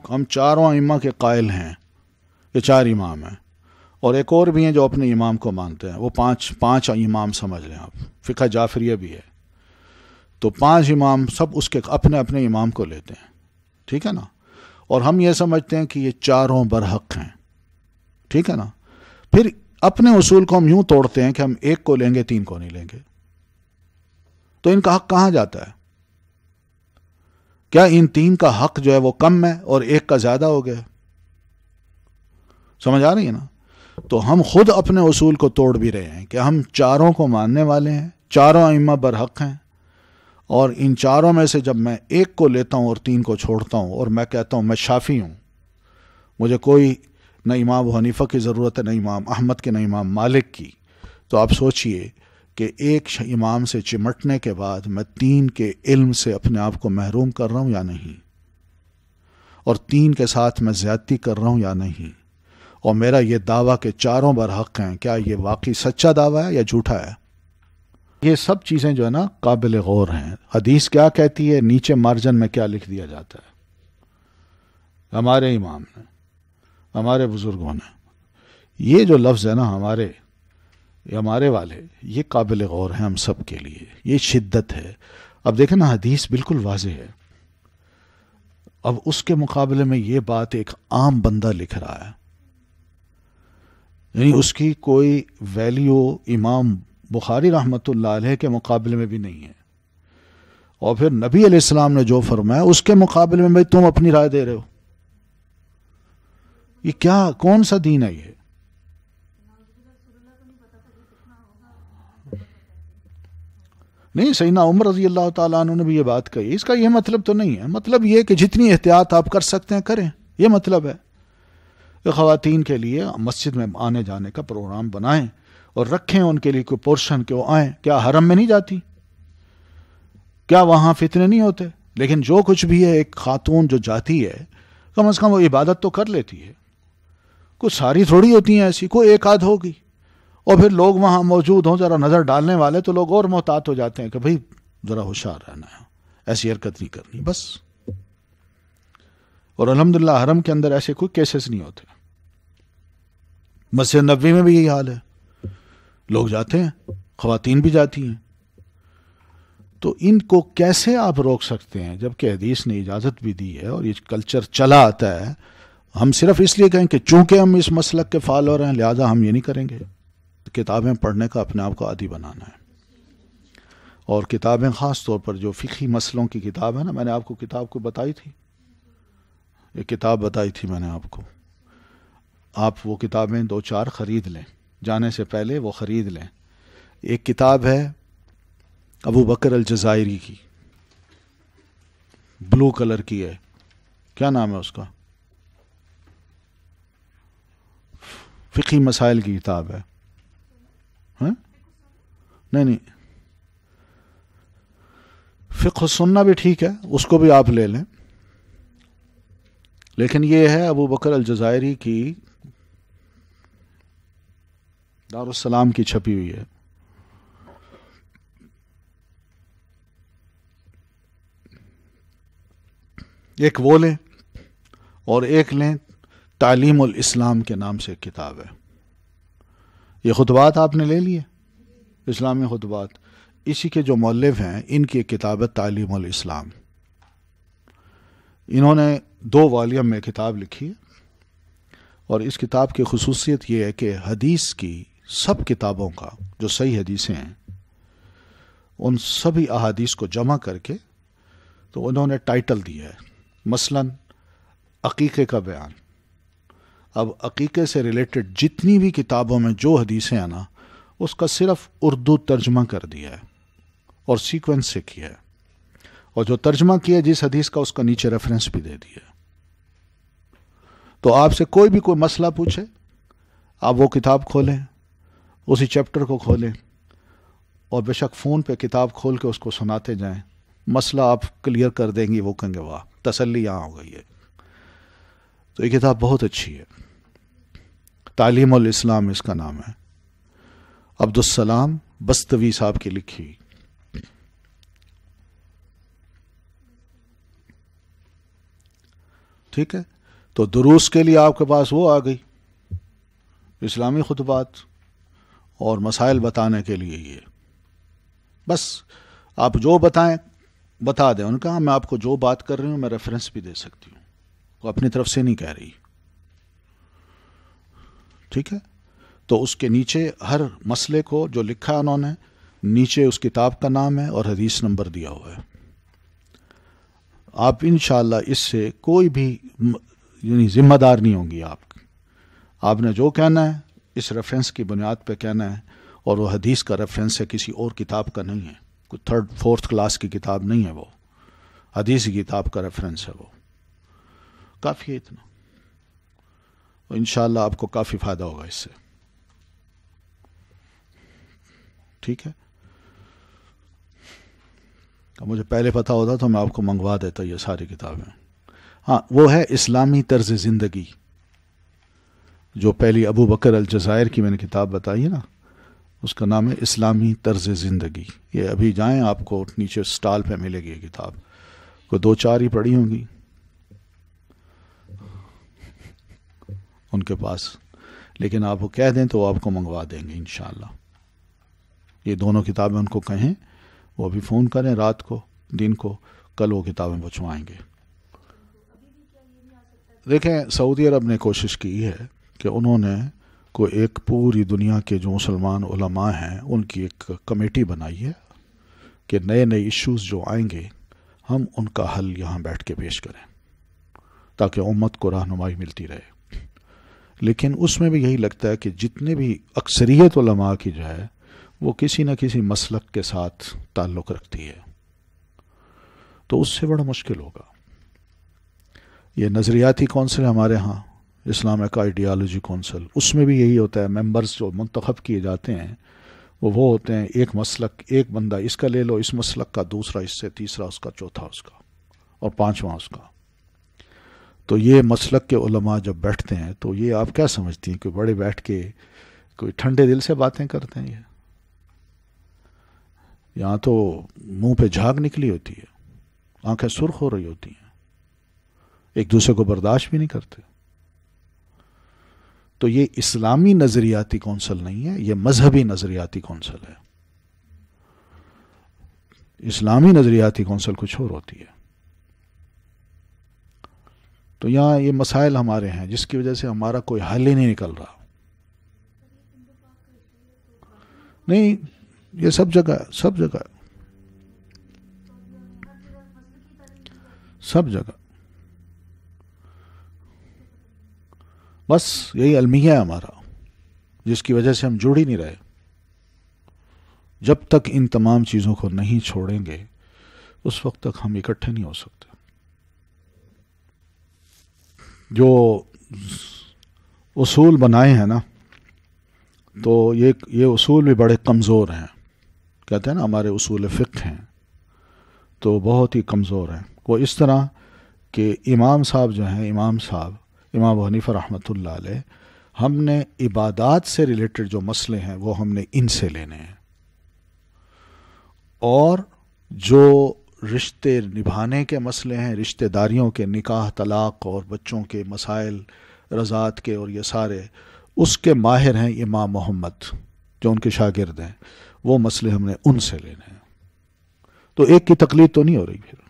ہم چاروں ائمہ کے قائل ہیں، یہ 4 امام ہیں، اور ایک اور بھی ہیں جو اپنے امام کو مانتے ہیں، وہ پانچ امام سمجھ لیں آپ، فقہ جعفریہ بھی ہے، تو 5 امام سب اس کے اپنے اپنے امام کو لیتے ہیں، ٹھیک ہے نا، اور ہم یہ سمجھتے ہیں کہ یہ چاروں برحق ہیں، ٹھیک ہے نا۔ پھر اپنے اصول کو ہم یوں توڑتے ہیں کہ ہم ایک کو لیں گے 3 کو نہیں لیں گے، تو ان کا حق کہاں جاتا ہے؟ کیا ان 3 کا حق جو ہے وہ کم ہے اور ایک کا زیادہ ہو گیا؟ سمجھ آ رہی ہے نا؟ تو ہم خود اپنے اصول کو توڑ بھی رہے ہیں کہ ہم چاروں کو ماننے والے ہیں، چاروں ائمہ برحق ہیں، اور ان چاروں میں سے جب میں ایک کو لیتا ہوں اور 3 کو چھوڑتا ہوں، اور میں کہتا ہوں میں شافعی ہوں، مجھے کوئی نہ امام ابو حنیفہ کی ضرورت ہے، نہ امام احمد کی، نہ امام مالک کی، تو آپ سوچئے کہ ایک امام سے چمٹنے کے بعد میں 3 کے علم سے اپنے آپ کو محروم کر رہا ہوں یا نہیں، اور 3 کے ساتھ میں زیادتی کر رہا ہوں یا نہیں، اور میرا یہ دعویٰ کہ چاروں برحق ہیں، کیا یہ واقعی سچا دعویٰ ہے یا جھوٹا ہے؟ یہ سب چیزیں جو ہے نا قابل غور ہیں۔ حدیث کیا کہتی ہے، نیچے مارجن میں کیا لکھ دیا جاتا ہے، ہمارے امام نے، ہمارے بزرگوں نے، یہ جو لفظ ہے نا ہمارے والے، یہ قابل غور ہیں ہم سب کے لیے، یہ شدت ہے۔ اب دیکھیں نا حدیث بالکل واضح ہے، اب اس کے مقابلے میں یہ بات ایک عام بندہ لکھ رہا ہے، یعنی اس کی کوئی ویلیو امام بخاری رحمۃ اللہ علیہ کے مقابلے میں بھی نہیں ہے، اور پھر نبی علیہ السلام نے جو فرمایا اس کے مقابلے میں بھائی تم اپنی رائے دے رہے ہو، یہ کیا کون سا دین ہے یہ؟ نہیں، سیدنا عمر رضی اللہ تعالیٰ عنہ نے بھی یہ بات کہی، اس کا یہ مطلب تو نہیں ہے، مطلب یہ کہ جتنی احتیاط آپ کر سکتے ہیں کریں، یہ مطلب ہے کہ خواتین کے لیے مسجد میں آنے جانے کا پروگرام بنائیں اور رکھیں ان کے لیے کوئی پورشن کہ وہ آئیں۔ کیا حرم میں نہیں جاتی؟ کیا وہاں فتنے نہیں ہوتے؟ لیکن جو کچھ بھی ہے، ایک خاتون جو جاتی ہے کم از کم وہ عبادت تو کر لیتی ہے، کچھ ساری تھوڑی ہوتی ہیں ایسی، کوئی ایک آدھ ہوگی، اور پھر لوگ وہاں موجود ہوں ذرا نظر ڈالنے والے، تو لوگ اور محتاط ہو جاتے ہیں کہ بھئی ذرا ہوشیار رہنا ہے، ایسی حرکت نہیں کرنی بس۔ اور الحمدللہ حرم کے اندر ایسے کوئی کیسز نہیں ہوتے، مسجد نبوی میں بھی یہی حال ہے، لوگ جاتے ہیں، خواتین بھی جاتی ہیں، تو ان کو کیسے آپ روک سکتے ہیں جبکہ حدیث نے اجازت بھی دی ہے اور یہ کلچر چلا آتا ہے؟ ہم صرف اس لیے کہیں کہ چونکہ ہم اس مسلک کے فالوور ہیں لہذا ہم یہ نہیں کریں گے۔ کتابیں پڑھنے کا اپنے آپ کو عادی بنانا ہے، اور کتابیں خاص طور پر جو فقہی مسئلوں کی کتاب ہے نا، میں نے آپ کو کتاب کو بتائی تھی، ایک کتاب بتائی تھی میں نے آپ کو، آپ وہ کتابیں 2-4 خرید لیں، جانے سے پہلے وہ خرید لیں۔ ایک کتاب ہے ابو بکر الجزائری کی، بلو کلر کی ہے، کیا نام ہے اس کا؟ فقہی مسائل کی کتاب ہے، نہیں فقہ سننا بھی ٹھیک ہے، اس کو بھی آپ لے لیں، لیکن یہ ہے ابو بکر الجزائری کی، دارالسلام کی چھپی ہوئی ہے۔ ایک وہ لیں اور ایک لیں تعلیم الاسلام کے نام سے ایک کتاب ہے، یہ خطبات آپ نے لے لیے، اسلامی خطبات، اسی کے جو مؤلف ہیں ان کی ایک کتاب ہے تعلیم الاسلام، انہوں نے 2 والیوم میں کتاب لکھی ہے، اور اس کتاب کی خصوصیت یہ ہے کہ حدیث کی سب کتابوں کا جو صحیح حدیثیں ہیں ان سبھی احادیث کو جمع کر کے تو انہوں نے ٹائٹل دیا ہے، مثلا عقیقے کا بیان۔ اب عقیقے سے ریلیٹڈ جتنی بھی کتابوں میں جو حدیثیں ہیں نا، اس کا صرف اردو ترجمہ کر دیا ہے اور سیکوینس سے کیا ہے، اور جو ترجمہ کیا جس حدیث کا اس کا نیچے ریفرنس بھی دے دیا ہے۔ تو آپ سے کوئی بھی کوئی مسئلہ پوچھے، آپ وہ کتاب کھولیں، اسی چیپٹر کو کھولیں، اور بے شک فون پہ کتاب کھول کے اس کو سناتے جائیں، مسئلہ آپ کلیئر کر دیں گی، وہ کہیں گے واہ تسلی یہاں ہو گئی ہے۔ تو یہ کتاب بہت اچھی ہے، تعلیم الاسلام اس کا نام ہے، عبدالسلام بستوی صاحب کی لکھی۔ ٹھیک ہے، تو دروس کے لیے آپ کے پاس وہ آ گئی، اسلامی خطبات اور مسائل بتانے کے لیے یہ، بس آپ جو بتائیں بتا دیں۔ ان کا میں آپ کو جو بات کر رہی ہوں میں ریفرنس بھی دے سکتی ہوں، وہ اپنی طرف سے نہیں کہہ رہی، ٹھیک ہے۔ تو اس کے نیچے ہر مسئلے کو جو لکھا ہے انہوں نے، نیچے اس کتاب کا نام ہے اور حدیث نمبر دیا ہوا ہے۔ آپ انشاءاللہ اس سے کوئی بھی یعنی ذمہ دار نہیں ہوں گی آپ نے جو کہنا ہے اس ریفرنس کی بنیاد پہ کہنا ہے، اور وہ حدیث کا ریفرنس ہے، کسی اور کتاب کا نہیں ہے، کوئی 3rd 4th کلاس کی کتاب نہیں ہے، وہ حدیث کی کتاب کا ریفرنس ہے، وہ کافی ہے اتنا، اور انشاءاللہ آپ کو کافی فائدہ ہوگا اس سے، ٹھیک ہے۔ مجھے پہلے پتہ ہوتا تو میں آپ کو منگوا دیتا یہ ساری کتابیں۔ ہاں، وہ ہے اسلامی طرز زندگی، جو پہلی ابو بکر الجزائر کی میں نے کتاب بتائی ہے نا، اس کا نام ہے اسلامی طرز زندگی۔ یہ ابھی جائیں آپ کو نیچے سٹال پہ ملے گی یہ کتاب، کوئی 2-4 ہی پڑھی ہوں گی ان کے پاس، لیکن آپ وہ کہہ دیں تو وہ آپ کو منگوا دیں گے انشاءاللہ۔ یہ دونوں کتابیں ان کو کہیں، وہ ابھی فون کریں رات کو دن کو، کل وہ کتابیں پہنچوائیں گے۔ دیکھیں سعودی عرب نے کوشش کی ہے کہ انہوں نے کوئی ایک پوری دنیا کے جو مسلمان علماء ہیں ان کی ایک کمیٹی بنائی ہے کہ نئے نئے ایشوز جو آئیں گے ہم ان کا حل یہاں بیٹھ کے پیش کریں تاکہ امت کو رہنمائی ملتی رہے۔ لیکن اس میں بھی یہی لگتا ہے کہ جتنے بھی اکثریت علماء کی جو ہے وہ کسی نہ کسی مسلک کے ساتھ تعلق رکھتی ہے، تو اس سے بڑا مشکل ہوگا۔ یہ نظریاتی کونسل ہمارے ہاں اسلامک آئیڈیالوجی کونسل، اس میں بھی یہی ہوتا ہے، ممبرز جو منتخب کیے جاتے ہیں وہ ہوتے ہیں ایک مسلک، ایک بندہ اس کا لے لو، اس مسلک کا، دوسرا اس سے، تیسرا اس کا، چوتھا اس کا، اور 5واں اس کا۔ تو یہ مسلک کے علماء جب بیٹھتے ہیں تو یہ آپ کیا سمجھتی ہیں کہ بڑے بیٹھ کے کوئی ٹھنڈے دل سے باتیں کرتے ہیں؟ یہ یہاں تو منہ پہ جھاگ نکلی ہوتی ہے، آنکھیں سرخ ہو رہی ہوتی ہیں، ایک دوسرے کو برداشت بھی نہیں کرتے۔ تو یہ اسلامی نظریاتی کونسل نہیں ہے، یہ مذہبی نظریاتی کونسل ہے۔ اسلامی نظریاتی کونسل کچھ اور ہوتی ہے۔ تو یہاں یہ مسائل ہمارے ہیں جس کی وجہ سے ہمارا کوئی حل ہی نہیں نکل رہا۔ نہیں، یہ سب جگہ سب جگہ سب جگہ بس یہی المیہ ہے ہمارا، جس کی وجہ سے ہم جڑ ہی نہیں رہے۔ جب تک ان تمام چیزوں کو نہیں چھوڑیں گے اس وقت تک ہم اکٹھے نہیں ہو سکتے۔ جو اصول بنائے ہیں نا، تو یہ اصول بھی بڑے کمزور ہیں۔ کہتے ہیں نا ہمارے اصول فقہ ہیں تو بہت ہی کمزور ہیں۔ وہ اس طرح کہ امام صاحب جو ہیں، امام ابو حنیفہ رحمۃ اللہ علیہ، ہم نے عبادات سے ریلیٹڈ جو مسئلے ہیں وہ ہم نے ان سے لینے ہیں، اور جو رشتے نبھانے کے مسئلے ہیں، رشتہ داریوں کے، نکاح، طلاق اور بچوں کے مسائل، رضاعت کے، اور یہ سارے، اس کے ماہر ہیں امام محمد جو ان کے شاگرد ہیں، وہ مسئلے ہم نے ان سے لینے ہیں۔ تو ایک کی تقلید تو نہیں ہو رہی پھر۔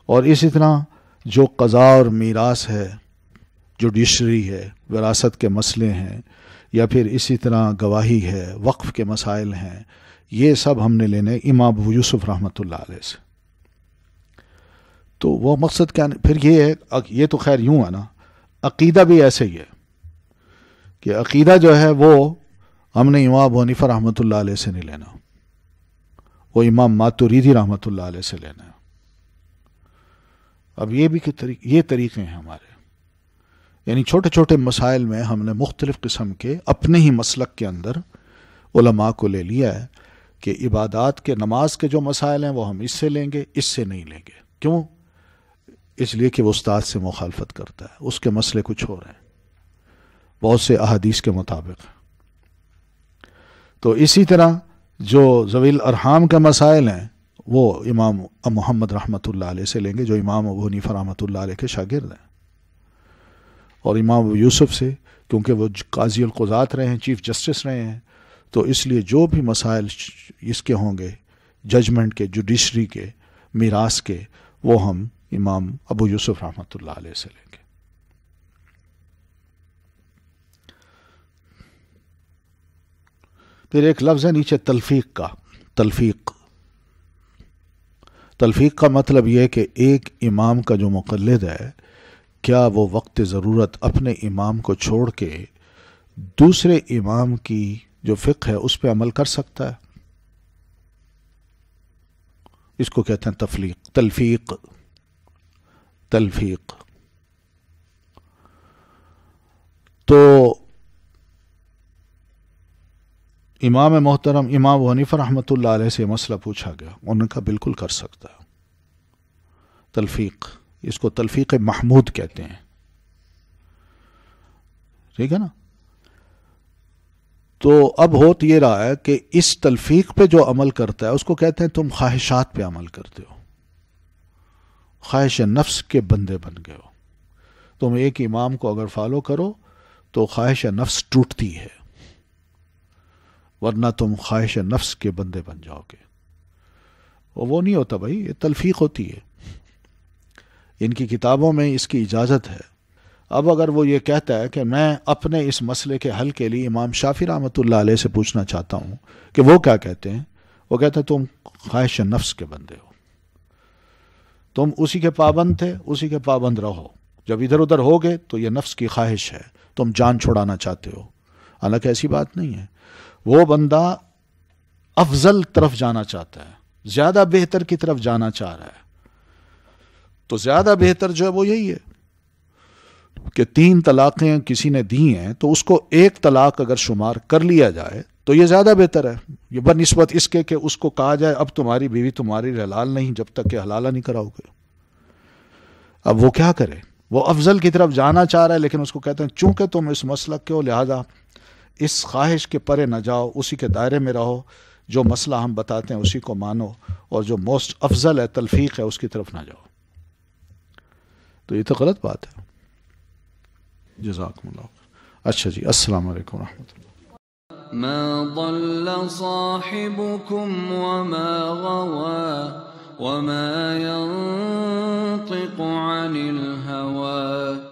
اور اسی طرح جو قضاء اور میراث ہے، جوڈیشری ہے، وراثت کے مسئلے ہیں، یا پھر اسی طرح گواہی ہے، وقف کے مسائل ہیں، یہ سب ہم نے لینے امام ابو یوسف رحمۃ اللہ علیہ سے۔ تو وہ مقصد کیا، پھر یہ ہے، یہ تو خیر یوں ہے نا، عقیدہ بھی ایسے ہی ہے کہ عقیدہ جو ہے وہ ہم نے امام ابو حنیفہ رحمۃ اللہ علیہ سے نہیں لینا، وہ امام ماتوریدی رحمۃ اللہ علیہ سے لینا ہے۔ اب یہ بھی یہ طریقے ہیں ہمارے، یعنی چھوٹے چھوٹے مسائل میں ہم نے مختلف قسم کے اپنے ہی مسلک کے اندر علماء کو لے لیا ہے کہ عبادات کے نماز کے جو مسائل ہیں وہ ہم اس سے لیں گے، اس سے نہیں لیں گے۔ کیوں؟ اس لیے کہ وہ استاد سے مخالفت کرتا ہے، اس کے مسئلے کچھ ہو رہے ہیں بہت سے احادیث کے مطابق۔ تو اسی طرح جو ذوی الارحام کے مسائل ہیں وہ امام محمد رحمۃ اللہ علیہ سے لیں گے، جو امام ابو حنیفہ رحمۃ اللہ علیہ کے شاگرد ہیں، اور امام ابو یوسف سے، کیونکہ وہ قاضی القضات رہے ہیں، چیف جسٹس رہے ہیں، تو اس لیے جو بھی مسائل اس کے ہوں گے، ججمنٹ کے، جوڈیشری کے، میراث کے، وہ ہم امام ابو یوسف رحمۃ اللہ علیہ سے لیں گے۔ پھر ایک لفظ ہے نیچے تلفیق کا، تلفیق کا مطلب یہ ہے کہ ایک امام کا جو مقلد ہے، کیا وہ وقت ضرورت اپنے امام کو چھوڑ کے دوسرے امام کی جو فقہ ہے اس پہ عمل کر سکتا ہے؟ اس کو کہتے ہیں تلفیق۔ تو امام محترم امام ابو حنیفہ رحمۃ اللہ علیہ سے مسئلہ پوچھا گیا، انہوں نے کہا بالکل کر سکتا ہے تلفیق، اس کو تلفیق محمود کہتے ہیں، ٹھیک ہے نا؟ تو اب ہوت یہ رہا ہے کہ اس تلفیق پہ جو عمل کرتا ہے اس کو کہتے ہیں تم خواہشات پہ عمل کرتے ہو، خواہش نفس کے بندے بن گئے ہو۔ تم ایک امام کو اگر فالو کرو تو خواہش نفس ٹوٹتی ہے، ورنہ تم خواہش نفس کے بندے بن جاؤ گے۔ وہ نہیں ہوتا بھائی، یہ تلفیق ہوتی ہے، ان کی کتابوں میں اس کی اجازت ہے۔ اب اگر وہ یہ کہتا ہے کہ میں اپنے اس مسئلے کے حل کے لیے امام شافعی رحمۃ اللہ علیہ سے پوچھنا چاہتا ہوں کہ وہ کیا کہتے ہیں، وہ کہتے ہیں تم خواہش نفس کے بندے ہو، تم اسی کے پابند تھے، اسی کے پابند رہو، جب ادھر ادھر ہوگے تو یہ نفس کی خواہش ہے، تم جان چھڑانا چاہتے ہو۔ حالانکہ ایسی بات نہیں ہے، وہ بندہ افضل طرف جانا چاہتا ہے، زیادہ بہتر کی طرف جانا چاہ رہا ہے، تو زیادہ بہتر جو ہے وہ یہی ہے کہ 3 طلاقیں کسی نے دی ہیں تو اس کو 1 طلاق اگر شمار کر لیا جائے تو یہ زیادہ بہتر ہے، یہ بنسبت اس کے کہ اس کو کہا جائے اب تمہاری بیوی تمہاری حلال نہیں جب تک کہ حلالہ نہیں کراؤ گے۔ اب وہ کیا کرے، وہ افضل کی طرف جانا چاہ رہا ہے، لیکن اس کو کہتے ہیں چونکہ تم اس مسلک کے ہو لہذا اس خواہش کے پرے نہ جاؤ، اسی کے دائرے میں رہو، جو مسئلہ ہم بتاتے ہیں اسی کو مانو، اور جو موسٹ افضل ہے تلفیق ہے اس کی طرف نہ جاؤ۔ تو یہ تو غلط بات ہے۔ جزاکم اللہ خیر۔ اچھا جی، السلام علیکم ورحمۃ اللہ۔
ما ضل صاحبكم وما غوى وما ينطق عن الهوى